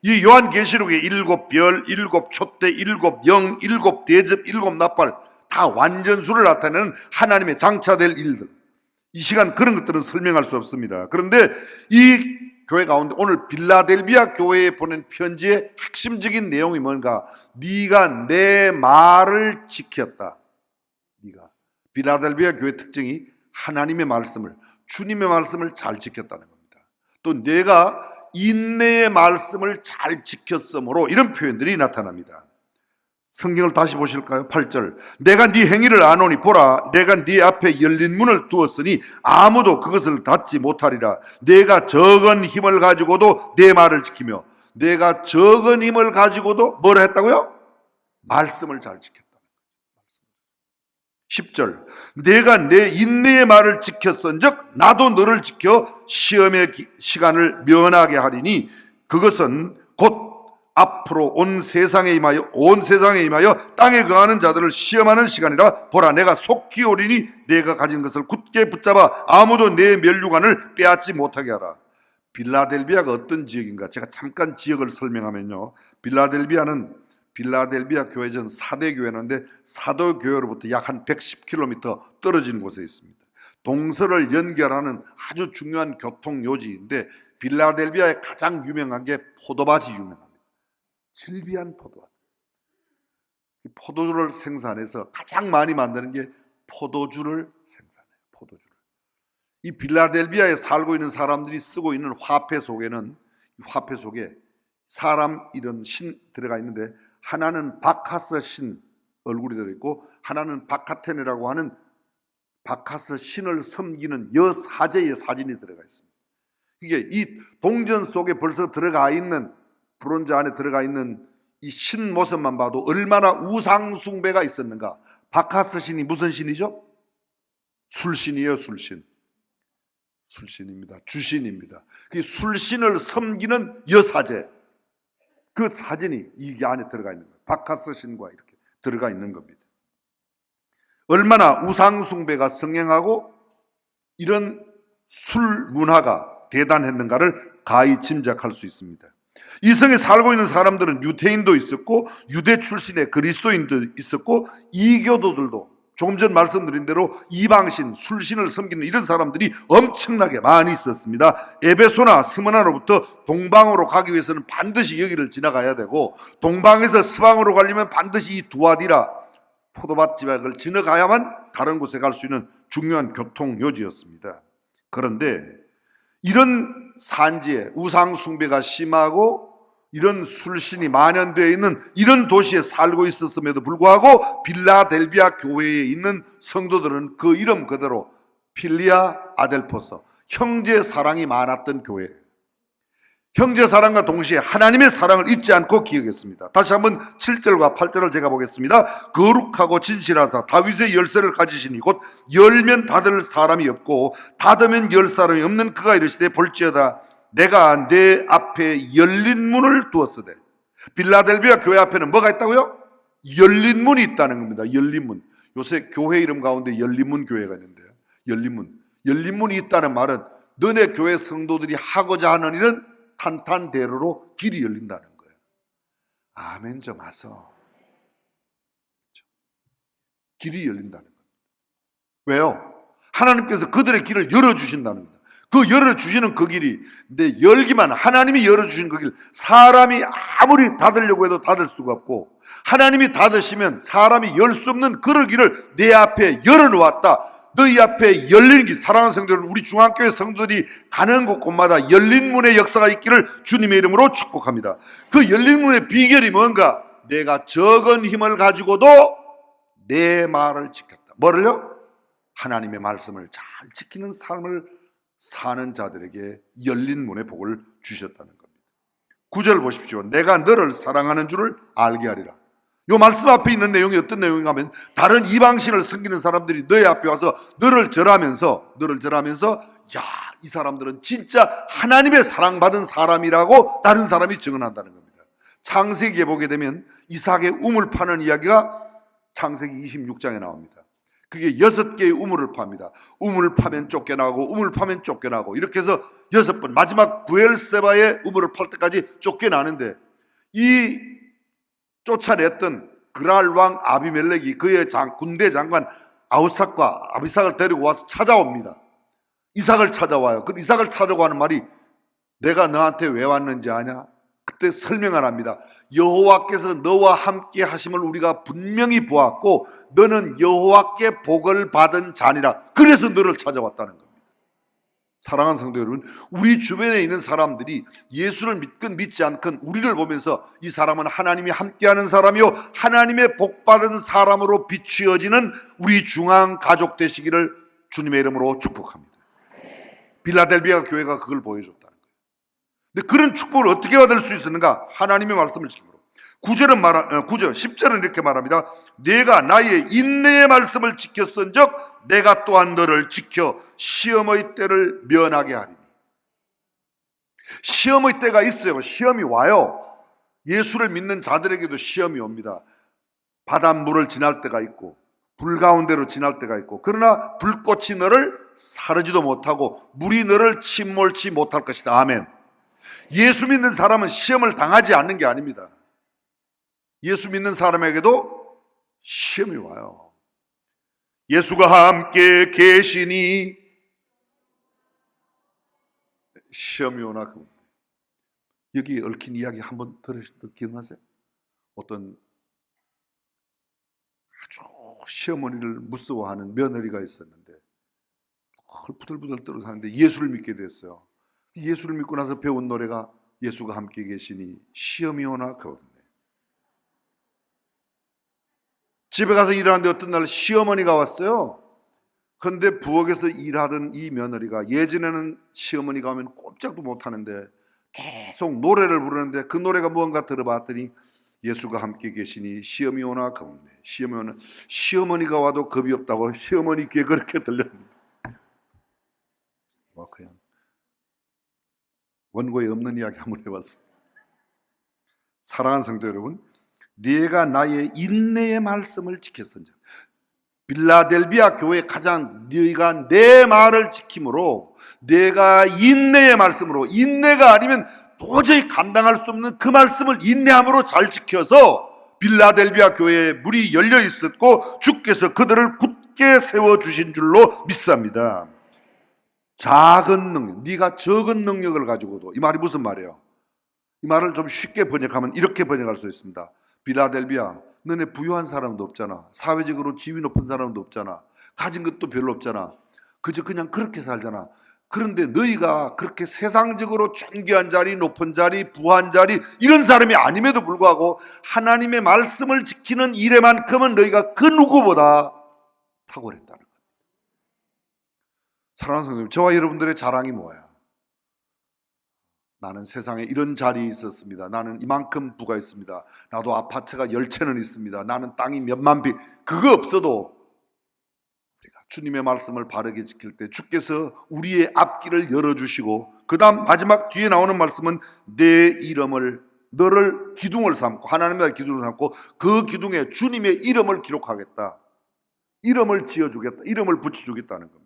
이 요한계시록의 7 별, 7 촛대, 7 영, 7 대접, 7 나팔 다 완전수를 나타내는 하나님의 장차될 일들, 이 시간 그런 것들은 설명할 수 없습니다. 그런데 이 교회 가운데 오늘 빌라델비아 교회에 보낸 편지의 핵심적인 내용이 뭔가? 네가 내 말을 지켰다. 네가 빌라델비아 교회 특징이 하나님의 말씀을, 주님의 말씀을 잘 지켰다는 겁니다. 또 내가 인내의 말씀을 잘 지켰으므로 이런 표현들이 나타납니다. 성경을 다시 보실까요? 8절. 내가 네 행위를 아노니 보라, 내가 네 앞에 열린 문을 두었으니 아무도 그것을 닫지 못하리라. 내가 적은 힘을 가지고도 내 말을 지키며, 내가 적은 힘을 가지고도 뭐라 했다고요? 말씀을 잘 지켰다. 10절. 내가 내 인내의 말을 지켰은즉 나도 너를 지켜 시험의 시간을 면하게 하리니 그것은 곧 앞으로 온 세상에 임하여 땅에 거하는 자들을 시험하는 시간이라. 보라, 내가 속히 오리니 내가 가진 것을 굳게 붙잡아 아무도 내 면류관을 빼앗지 못하게 하라. 빌라델비아가 어떤 지역인가? 제가 잠깐 지역을 설명하면요, 빌라델비아 교회전 4대 교회인데 사도 교회로부터 약 한 110km 떨어진 곳에 있습니다. 동서를 연결하는 아주 중요한 교통 요지인데 빌라델비아의 가장 유명한 게 포도밭이 유명합니다. 질비한 포도밭. 포도주를 생산해서 가장 많이 만드는 게 포도주를 생산해요. 포도주를. 이 빌라델비아에 살고 있는 사람들이 쓰고 있는 화폐 속에는, 이 화폐 속에 사람 이런 신 들어가 있는데 하나는 바카스 신 얼굴이 들어있고 하나는 바카테네라고 하는 바카스 신을 섬기는 여사제의 사진이 들어가 있습니다. 이게 이 동전 속에 벌써 들어가 있는, 브론즈 안에 들어가 있는 이 신 모습만 봐도 얼마나 우상 숭배가 있었는가. 바카스 신이 무슨 신이죠? 술신이에요. 술신. 술신입니다. 주신입니다. 그 술신을 섬기는 여사제, 그 사진이 이 안에 들어가 있는 거예요. 바카스 신과 이렇게 들어가 있는 겁니다. 얼마나 우상 숭배가 성행하고 이런 술 문화가 대단했는가를 가히 짐작할 수 있습니다. 이 성에 살고 있는 사람들은 유대인도 있었고 유대 출신의 그리스도인도 있었고 이교도들도, 조금 전 말씀드린 대로 이방신, 술신을 섬기는 이런 사람들이 엄청나게 많이 있었습니다. 에베소나 스무나로부터 동방으로 가기 위해서는 반드시 여기를 지나가야 되고, 동방에서 서방으로 가려면 반드시 이 두아디라 포도밭 지역을 지나가야만 다른 곳에 갈 수 있는 중요한 교통 요지였습니다. 그런데 이런 산지에 우상 숭배가 심하고 이런 술신이 만연되어 있는 이런 도시에 살고 있었음에도 불구하고 빌라델비아 교회에 있는 성도들은 그 이름 그대로 필리아 아델포서, 형제 사랑이 많았던 교회예요. 형제 사랑과 동시에 하나님의 사랑을 잊지 않고 기억했습니다. 다시 한번 7절과 8절을 제가 보겠습니다. 거룩하고 진실하사 다윗의 열쇠를 가지시니 곧 열면 닫을 사람이 없고 닫으면 열 사람이 없는 그가 이르시되 볼지어다 내가 내 앞에 열린 문을 두었으되. 빌라델비아 교회 앞에는 뭐가 있다고요? 열린 문이 있다는 겁니다. 열린 문. 요새 교회 이름 가운데 열린 문 교회가 있는데요, 열린 문. 열린 문이 있다는 말은 너네 교회 성도들이 하고자 하는 일은 탄탄대로로 길이 열린다는 거예요. 아멘 좀 하소. 길이 열린다는 거예요. 왜요? 하나님께서 그들의 길을 열어주신다는 겁니다. 그 열어주시는 그 길이, 근데 열기만, 하나님이 열어주신 그 길, 사람이 아무리 닫으려고 해도 닫을 수가 없고, 하나님이 닫으시면 사람이 열 수 없는 그 길을 내 앞에 열어놓았다. 너희 앞에 열린 길, 사랑하는 성도 여러분, 우리 중앙교회 성도들이 가는 곳곳마다 열린 문의 역사가 있기를 주님의 이름으로 축복합니다. 그 열린 문의 비결이 뭔가? 내가 적은 힘을 가지고도 내 말을 지켰다. 뭐를요? 하나님의 말씀을 잘 지키는 삶을 사는 자들에게 열린 문의 복을 주셨다는 겁니다. 9절 보십시오. 내가 너를 사랑하는 줄을 알게 하리라. 이 말씀 앞에 있는 내용이 어떤 내용인가 하면, 다른 이방신을 섬기는 사람들이 너희 앞에 와서 너를 절하면서 야, 이 사람들은 진짜 하나님의 사랑받은 사람이라고 다른 사람이 증언한다는 겁니다. 창세기에 보게 되면 이삭의 우물 파는 이야기가 창세기 26장에 나옵니다. 그게 6개의 우물을 팝니다. 우물 파면 쫓겨나고 우물 파면 쫓겨나고 이렇게 해서 6번, 마지막 부엘세바의 우물을 팔 때까지 쫓겨나는데, 이 쫓아냈던 그랄 왕 아비멜렉이 그의 군대 장관 아우삭과 아비삭을 데리고 와서 찾아옵니다. 이삭을 찾아와요. 그 이삭을 찾아오고 하는 말이 내가 너한테 왜 왔는지 아냐? 그때 설명을 합니다. 여호와께서 너와 함께 하심을 우리가 분명히 보았고 너는 여호와께 복을 받은 자니라. 그래서 너를 찾아왔다는 겁니다. 사랑하는 성도 여러분, 우리 주변에 있는 사람들이 예수를 믿건 믿지 않건 우리를 보면서 이 사람은 하나님이 함께하는 사람이요 하나님의 복받은 사람으로 비추어지는 우리 중앙 가족 되시기를 주님의 이름으로 축복합니다. 빌라델비아 교회가 그걸 보여줬다는 거예요. 근데 그런 축복을 어떻게 받을 수 있었는가? 하나님의 말씀을 지킴으로. 10절은 이렇게 말합니다. 내가 나의 인내의 말씀을 지켰은즉 내가 또한 너를 지켜 시험의 때를 면하게 하리니. 시험의 때가 있어요. 시험이 와요. 예수를 믿는 자들에게도 시험이 옵니다. 바닷물을 지날 때가 있고 불 가운데로 지날 때가 있고, 그러나 불꽃이 너를 사르지도 못하고 물이 너를 침몰치 못할 것이다. 아멘. 예수 믿는 사람은 시험을 당하지 않는 게 아닙니다. 예수 믿는 사람에게도 시험이 와요. 예수가 함께 계시니 시험이 오나. 여기 얽힌 이야기 한번 들으신 거 기억나세요? 어떤 아주 시어머니를 무서워하는 며느리가 있었는데 부들부들 떨어 사는데 예수를 믿게 됐어요. 예수를 믿고 나서 배운 노래가 예수가 함께 계시니 시험이 오나 거든요. 집에 가서 일하는데 어떤 날 시어머니가 왔어요. 그런데 부엌에서 일하던 이 며느리가 예전에는 시어머니가 오면 꼼짝도 못하는데 계속 노래를 부르는데 그 노래가 뭔가 들어봤더니 예수가 함께 계시니 시험이 오나 겁네. 시험이 오나. 시어머니가 와도 겁이 없다고 시어머니 귀에 그렇게 들렸는데 그냥 원고에 없는 이야기 한번 해봤습니다. 사랑하는 성도 여러분, 네가 나의 인내의 말씀을 지켰은즉. 빌라델비아 교회 가장 네가 내 말을 지킴으로 내가 인내의 말씀으로, 인내가 아니면 도저히 감당할 수 없는 그 말씀을 인내함으로 잘 지켜서 빌라델비아 교회에 문이 열려 있었고 주께서 그들을 굳게 세워주신 줄로 믿습니다. 작은 능력, 네가 적은 능력을 가지고도, 이 말이 무슨 말이에요? 이 말을 좀 쉽게 번역하면 이렇게 번역할 수 있습니다. 빌라델비아, 너네 부유한 사람도 없잖아. 사회적으로 지위 높은 사람도 없잖아. 가진 것도 별로 없잖아. 그저 그냥 그렇게 살잖아. 그런데 너희가 그렇게 세상적으로 존귀한 자리, 높은 자리, 부한 자리 이런 사람이 아님에도 불구하고 하나님의 말씀을 지키는 일에만큼은 너희가 그 누구보다 탁월했다는 거예요. 사랑하는 성도님, 저와 여러분들의 자랑이 뭐예요? 나는 세상에 이런 자리에 있었습니다. 나는 이만큼 부가 있습니다. 나도 아파트가 10채는 있습니다. 나는 땅이 몇만 평. 그거 없어도 우리가 주님의 말씀을 바르게 지킬 때 주께서 우리의 앞길을 열어주시고, 그 다음 마지막 뒤에 나오는 말씀은 내 이름을, 너를 기둥을 삼고, 하나님의 기둥을 삼고 그 기둥에 주님의 이름을 기록하겠다. 이름을 지어주겠다. 이름을 붙여주겠다는 겁니다.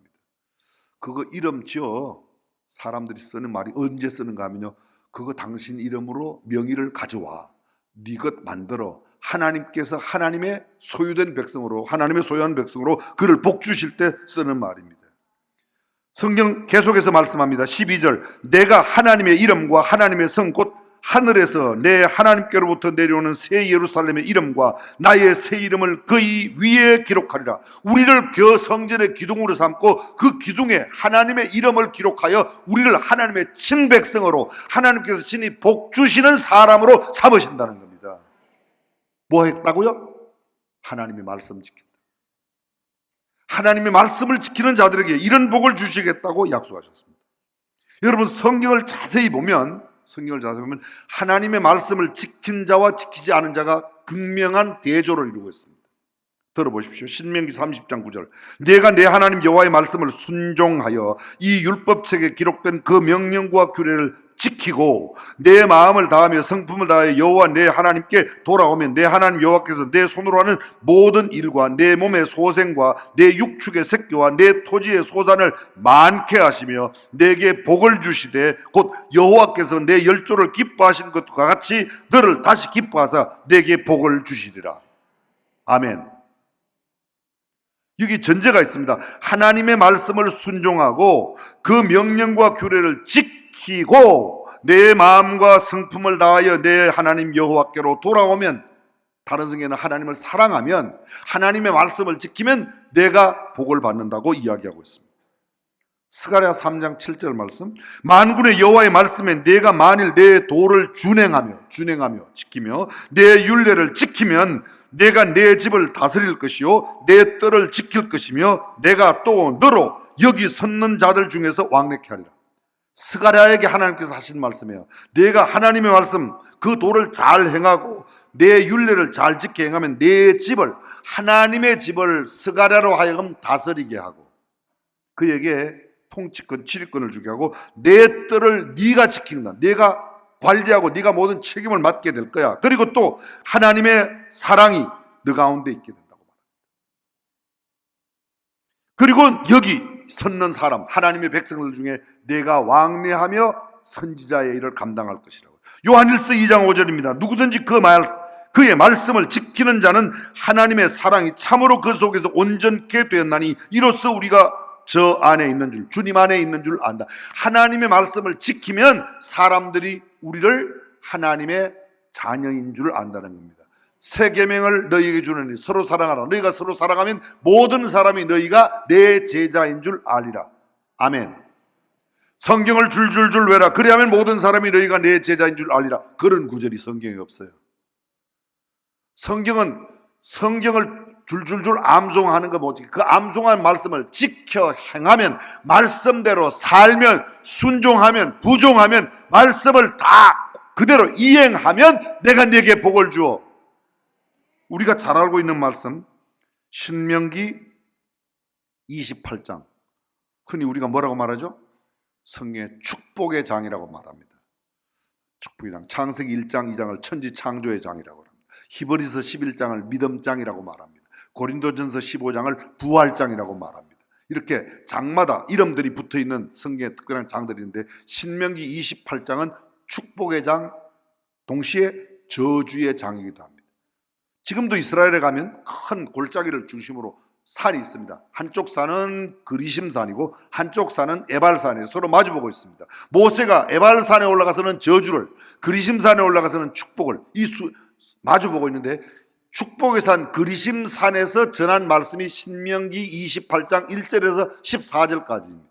그거 이름 지어 사람들이 쓰는 말이 언제 쓰는가 하면요, 그거 당신 이름으로 명의를 가져와, 네 것 만들어, 하나님께서 하나님의 소유된 백성으로, 하나님의 소유한 백성으로 그를 복주실 때 쓰는 말입니다. 성경 계속해서 말씀합니다. 12절, 내가 하나님의 이름과 하나님의 성 곧 하늘에서 내 하나님께로부터 내려오는 새 예루살렘의 이름과 나의 새 이름을 그의 위에 기록하리라. 우리를 그 성전의 기둥으로 삼고 그 기둥에 하나님의 이름을 기록하여 우리를 하나님의 친백성으로, 하나님께서 친히 복 주시는 사람으로 삼으신다는 겁니다. 뭐 했다고요? 하나님의 말씀 지킨다. 하나님의 말씀을 지키는 자들에게 이런 복을 주시겠다고 약속하셨습니다. 여러분, 성경을 자세히 보면 하나님의 말씀을 지킨 자와 지키지 않은 자가 극명한 대조를 이루고 있습니다. 들어보십시오. 신명기 30장 9절, 내가 내 하나님 여호와의 말씀을 순종하여 이 율법책에 기록된 그 명령과 규례를 지키고 내 마음을 다하며 성품을 다하여 여호와 내 하나님께 돌아오면 내 하나님 여호와께서 내 손으로 하는 모든 일과 내 몸의 소생과 내 육축의 새끼와 내 토지의 소산을 많게 하시며 내게 복을 주시되 곧 여호와께서 내 열조를 기뻐하신 것과 같이 너를 다시 기뻐하사 내게 복을 주시리라. 아멘. 여기 전제가 있습니다. 하나님의 말씀을 순종하고 그 명령과 규례를 지키고 내 마음과 성품을 다하여 내 하나님 여호와께로 돌아오면, 다른 성경에는 하나님을 사랑하면, 하나님의 말씀을 지키면 내가 복을 받는다고 이야기하고 있습니다. 스가랴 3장 7절 말씀, 만군의 여호와의 말씀에 내가 만일 내 도를 준행하며 지키며 내 율례를 지키면 내가 내 집을 다스릴 것이요 내 뜰을 지킬 것이며 내가 또 너로 여기 섰는 자들 중에서 왕래케 하리라. 스가랴에게 하나님께서 하신 말씀이에요. 내가 하나님의 말씀 그 도를 잘 행하고 내 율례를 잘 지켜 행하면 내 집을, 하나님의 집을 스가랴로 하여금 다스리게 하고 그에게 통치권, 지휘권을 주게 하고 내 뜰을 네가 지킨다. 네가 관리하고 네가 모든 책임을 맡게 될 거야. 그리고 또 하나님의 사랑이 너 가운데 있게 된다고 말합니다. 그리고 여기 섰는 사람, 하나님의 백성들 중에 내가 왕래하며 선지자의 일을 감당할 것이라고. 요한일서 2장 5절입니다. 누구든지 그의 말씀을 지키는 자는 하나님의 사랑이 참으로 그 속에서 온전케 되었나니 이로써 우리가 저 안에 있는 줄, 주님 안에 있는 줄 안다. 하나님의 말씀을 지키면 사람들이 우리를 하나님의 자녀인 줄 안다는 겁니다. 새 계명을 너희에게 주노니 서로 사랑하라. 너희가 서로 사랑하면 모든 사람이 너희가 내 제자인 줄 알리라. 아멘. 성경을 줄줄줄 외라. 그리하면 모든 사람이 너희가 내 제자인 줄 알리라. 그런 구절이 성경에 없어요. 성경을 줄줄줄 암송하는 거 뭐지? 그 암송한 말씀을 지켜 행하면, 말씀대로 살면, 순종하면, 부종하면, 말씀을 다 그대로 이행하면 내가 네게 복을 주어. 우리가 잘 알고 있는 말씀, 신명기 28장. 흔히 우리가 뭐라고 말하죠? 성경의 축복의 장이라고 말합니다. 축복의 장. 창세기 1장, 2장을 천지 창조의 장이라고 합니다. 히브리서 11장을 믿음장이라고 말합니다. 고린도전서 15장을 부활장이라고 말합니다. 이렇게 장마다 이름들이 붙어있는 성경의 특별한 장들이 있는데, 신명기 28장은 축복의 장, 동시에 저주의 장이기도 합니다. 지금도 이스라엘에 가면 큰 골짜기를 중심으로 산이 있습니다. 한쪽 산은 그리심산이고 한쪽 산은 에발산이에요. 서로 마주보고 있습니다. 모세가 에발산에 올라가서는 저주를, 그리심산에 올라가서는 축복을 마주보고 있는데, 축복의 산 그리심산에서 전한 말씀이 신명기 28장 1절에서 14절까지입니다.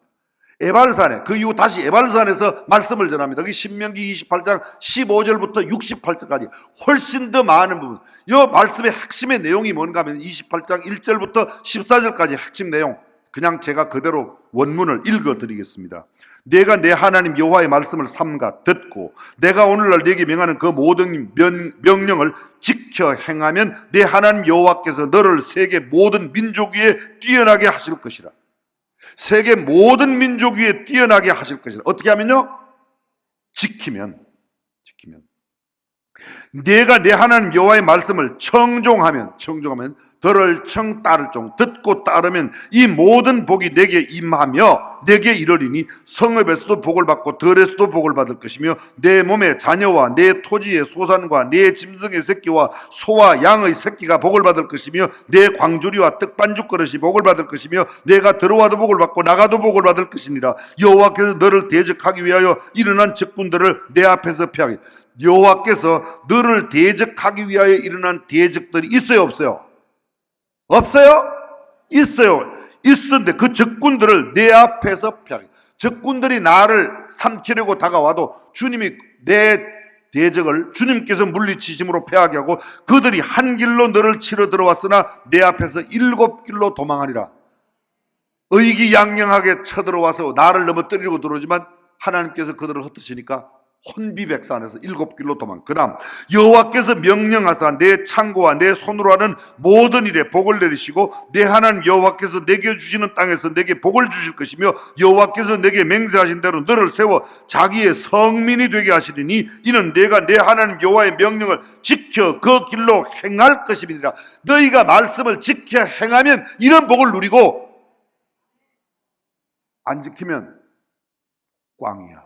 에발산에, 그 이후 다시 에발산에서 말씀을 전합니다. 그게 신명기 28장 15절부터 68절까지 훨씬 더 많은 부분. 이 말씀의 핵심의 내용이 뭔가 하면 28장 1절부터 14절까지 핵심 내용, 그냥 제가 그대로 원문을 읽어드리겠습니다. 내가 내 하나님 여호와의 말씀을 삼가 듣고 내가 오늘날 네게 명하는 그 모든 명령을 지켜 행하면 내 하나님 여호와께서 너를 세계 모든 민족 위에 뛰어나게 하실 것이라. 세계 모든 민족 위에 뛰어나게 하실 것이라. 어떻게 하면요? 지키면. 내가 내 하나님 여호와의 말씀을 청종하면 들을 청 따를 종, 듣고 따르면 이 모든 복이 내게 임하며 내게 이르리니 성읍에서도 복을 받고 들에서도 복을 받을 것이며 내 몸의 자녀와 내 토지의 소산과 내 짐승의 새끼와 소와 양의 새끼가 복을 받을 것이며 내 광주리와 떡반죽 그릇이 복을 받을 것이며 내가 들어와도 복을 받고 나가도 복을 받을 것이니라. 여호와께서 너를 대적하기 위하여 일어난 적군들을 내 앞에서 피하게. 여호와께서 너를 대적하기 위하여 일어난 대적들이 있어요, 없어요? 없어요? 있어요. 있었는데 그 적군들을 내 앞에서 피하게. 적군들이 나를 삼키려고 다가와도 주님이 내 대적을 주님께서 물리치심으로 패하게 하고 그들이 한 길로 너를 치러 들어왔으나 내 앞에서 7길로 도망하리라. 의기양양하게 쳐들어와서 나를 넘어뜨리려고 들어오지만 하나님께서 그들을 흩으시니까 혼비백산에서 7길로 도망. 그 다음 여호와께서 명령하사 내 창고와 내 손으로 하는 모든 일에 복을 내리시고 내 하나님 여호와께서 내게 주시는 땅에서 내게 복을 주실 것이며 여호와께서 내게 맹세하신 대로 너를 세워 자기의 성민이 되게 하시리니 이는 내가 내 하나님 여호와의 명령을 지켜 그 길로 행할 것임이니라. 너희가 말씀을 지켜 행하면 이런 복을 누리고 안 지키면 꽝이야.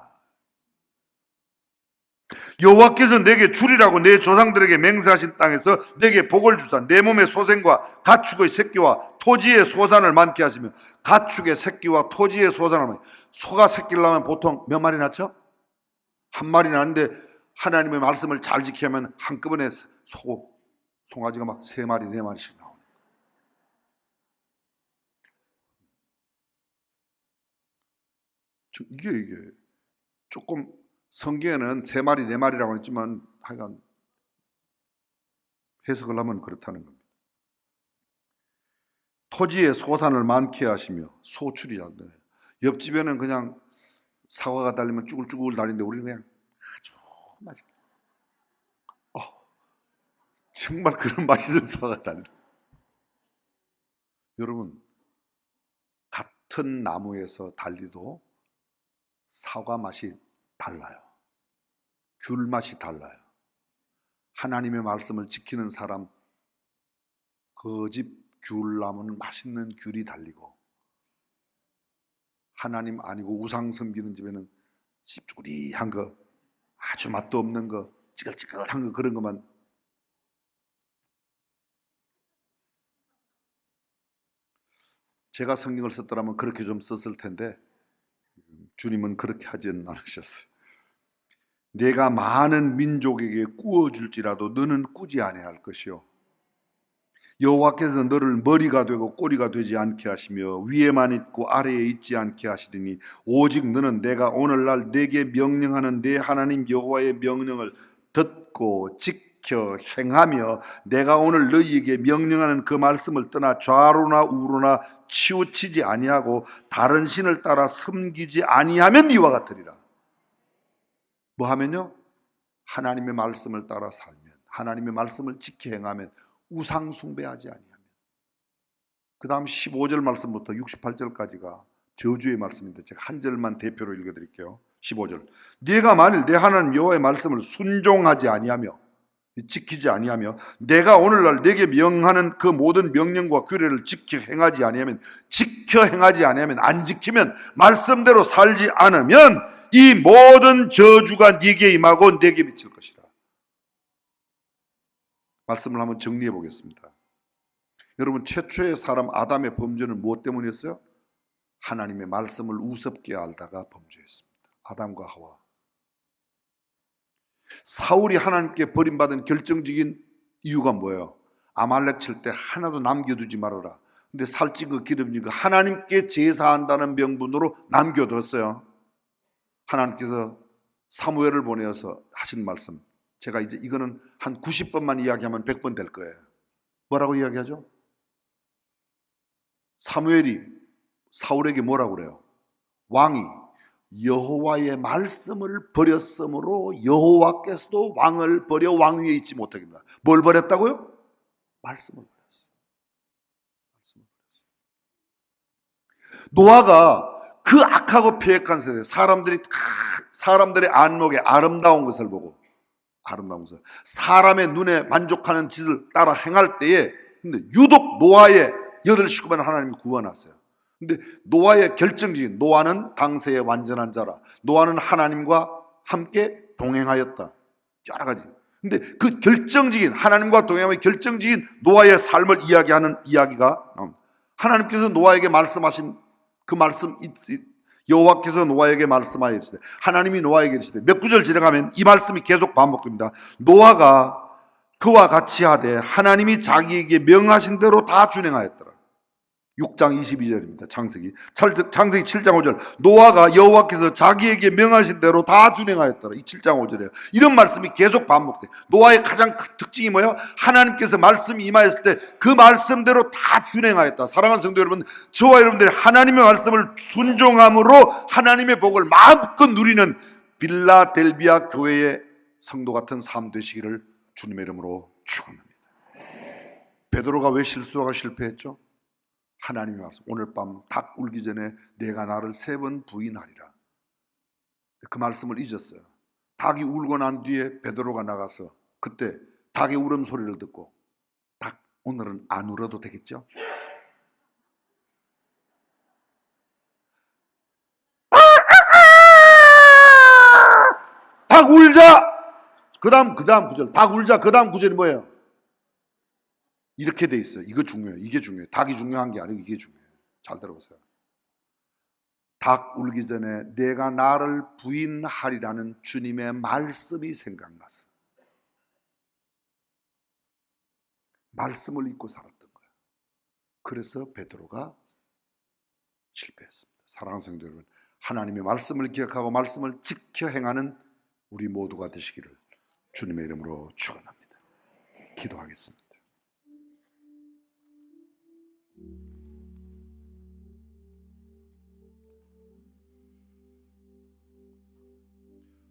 여호와께서 내게 주리라고 내 조상들에게 맹세하신 땅에서 내게 복을 주사 내 몸의 소생과 가축의 새끼와 토지의 소산을 많게 하시며 가축의 새끼와 토지의 소산을 많게. 소가 새끼를 낳으면 보통 몇 마리 낳죠? 한 마리 낳는데 하나님의 말씀을 잘 지키면 한꺼번에 송아지가 막 3마리 4마리씩 나오는 거예요. 이게 조금 성경에는 3마리 4마리라고 했지만 하여간 해석을 하면 그렇다는 겁니다. 토지의 소산을 많게 하시며 소출이란다. 옆집에는 그냥 사과가 달리면 쭈글쭈글 달리는데 우리는 그냥 아주 맛있게 정말 그런 맛있는 사과가 달려. 여러분, 같은 나무에서 달리도 사과 맛이 달라요. 귤 맛이 달라요. 하나님의 말씀을 지키는 사람, 그 집 귤나무는 맛있는 귤이 달리고, 하나님 아니고 우상 섬기는 집에는 찝쭈구리한 거, 아주 맛도 없는 거, 찌글찌글한 거, 그런 것만. 제가 성경을 썼더라면 그렇게 좀 썼을 텐데 주님은 그렇게 하지는 않으셨어요. 내가 많은 민족에게 꾸어줄지라도 너는 꾸지 아니할 것이요 여호와께서 너를 머리가 되고 꼬리가 되지 않게 하시며 위에만 있고 아래에 있지 않게 하시리니 오직 너는 내가 오늘날 내게 명령하는 내 하나님 여호와의 명령을 듣고 지켜 행하며 내가 오늘 너희에게 명령하는 그 말씀을 떠나 좌로나 우로나 치우치지 아니하고 다른 신을 따라 섬기지 아니하면 이와 같으리라. 뭐 하면요? 하나님의 말씀을 따라 살면, 하나님의 말씀을 지켜 행하면, 우상 숭배하지 아니하면. 그 다음 15절 말씀부터 68절까지가 저주의 말씀인데 제가 한 절만 대표로 읽어드릴게요. 15절. 네가 만일 내 하나님 여호와의 말씀을 순종하지 아니하며 지키지 아니하며 내가 오늘날 내게 명하는 그 모든 명령과 규례를 지켜 행하지 아니하면, 지켜 행하지 아니하면, 안 지키면, 말씀대로 살지 않으면 이 모든 저주가 네게 임하고 네게 미칠 것이라. 말씀을 한번 정리해 보겠습니다. 여러분, 최초의 사람 아담의 범죄는 무엇 때문이었어요? 하나님의 말씀을 우습게 알다가 범죄했습니다. 아담과 하와. 사울이 하나님께 버림받은 결정적인 이유가 뭐예요? 아말렉 칠 때 하나도 남겨두지 말아라. 근데 살찐 거 기름진 거 하나님께 제사한다는 명분으로 남겨뒀어요. 하나님께서 사무엘을 보내어서 하신 말씀, 제가 이제 이거는 한 90번만 이야기하면 100번 될 거예요. 뭐라고 이야기하죠? 사무엘이 사울에게 뭐라고 그래요? 왕이 여호와의 말씀을 버렸으므로 여호와께서도 왕을 버려 왕 위에 있지 못하게 합니다. 뭘 버렸다고요? 말씀을 버렸어요. 말씀을 버렸어요. 노아가 그 악하고 패역한 세대, 사람들의 안목에 아름다운 것을 보고, 아름다운 것을, 사람의 눈에 만족하는 짓을 따라 행할 때에, 근데 유독 노아의 8식구만 하나님이 구원하세요. 근데 노아의 결정적인, 노아는 당세의 완전한 자라, 노아는 하나님과 함께 동행하였다. 여러 가지. 근데 그 결정적인, 하나님과 동행하며 결정적인 노아의 삶을 이야기하는 이야기가 나옵니다. 하나님께서 노아에게 말씀하신 그 말씀, 여호와께서 노아에게 말씀하여 이르시되, 하나님이 노아에게 이르시되, 몇 구절 지나가면 이 말씀이 계속 반복됩니다. 노아가 그와 같이 하되 하나님이 자기에게 명하신 대로 다 준행하였더라. 6장 22절입니다. 창세기 7장 5절. 노아가 여호와께서 자기에게 명하신 대로 다 준행하였더라. 이 7장 5절이에요. 이런 말씀이 계속 반복돼. 노아의 가장 큰 특징이 뭐예요? 하나님께서 말씀이 임하였을 때 그 말씀대로 다 준행하였다. 사랑하는 성도 여러분, 저와 여러분들이 하나님의 말씀을 순종함으로 하나님의 복을 마음껏 누리는 빌라델비아 교회의 성도 같은 삶 되시기를 주님의 이름으로 축원합니다. 베드로가 왜 실수하고 실패했죠? 하나님의 말씀, 오늘 밤 닭 울기 전에 내가 나를 3번 부인하리라. 그 말씀을 잊었어요. 닭이 울고 난 뒤에 베드로가 나가서 그때 닭의 울음소리를 듣고, 닭 오늘은 안 울어도 되겠죠? 닭 울자! 그 다음 구절. 닭 울자. 그 다음 구절이 뭐예요? 이렇게 돼 있어요. 이거 중요해요. 이게 중요해요. 닭이 중요한 게 아니고 이게 중요해요. 잘 들어보세요. 닭 울기 전에 내가 나를 부인하리라는 주님의 말씀이 생각나서 말씀을 잊고 살았던 거예요. 그래서 베드로가 실패했습니다. 사랑하는 성도 여러분, 하나님의 말씀을 기억하고 말씀을 지켜 행하는 우리 모두가 되시기를 주님의 이름으로 축원합니다. 기도하겠습니다.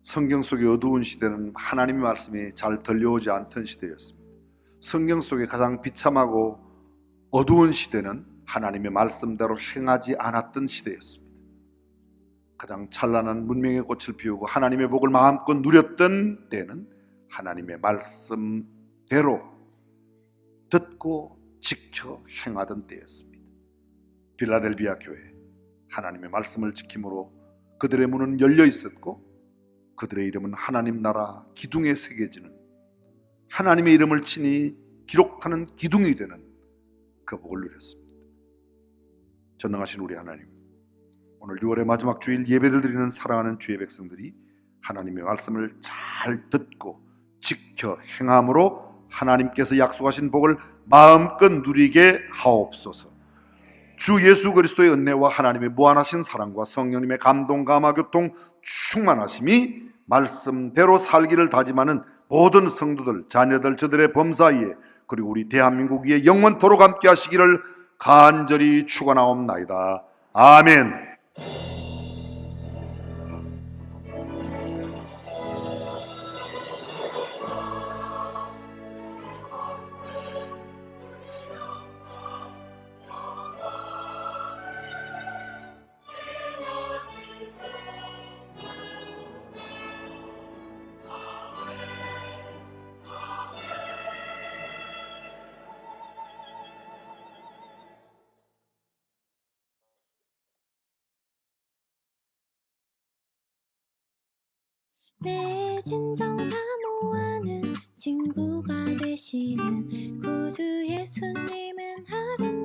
성경 속의 어두운 시대는 하나님의 말씀이 잘 들려오지 않던 시대였습니다. 성경 속의 가장 비참하고 어두운 시대는 하나님의 말씀대로 행하지 않았던 시대였습니다. 가장 찬란한 문명의 꽃을 피우고 하나님의 복을 마음껏 누렸던 때는 하나님의 말씀대로 듣고 지켜 행하던 때였습니다. 빌라델비아 교회, 하나님의 말씀을 지킴으로 그들의 문은 열려 있었고 그들의 이름은 하나님 나라 기둥에 새겨지는, 하나님의 이름을 친히 기록하는 기둥이 되는 그 복을 누렸습니다. 전능하신 우리 하나님, 오늘 6월의 마지막 주일 예배를 드리는 사랑하는 주의 백성들이 하나님의 말씀을 잘 듣고 지켜 행함으로 하나님께서 약속하신 복을 마음껏 누리게 하옵소서. 주 예수 그리스도의 은혜와 하나님의 무한하신 사랑과 성령님의 감동, 감화, 교통, 충만하심이 말씀대로 살기를 다짐하는 모든 성도들, 자녀들, 저들의 범사이에, 그리고 우리 대한민국 위에 영원토록 함께 하시기를 간절히 축원하옵나이다. 아멘. 내 진정 사모하는 친구가 되시는 구주 예수님은 아름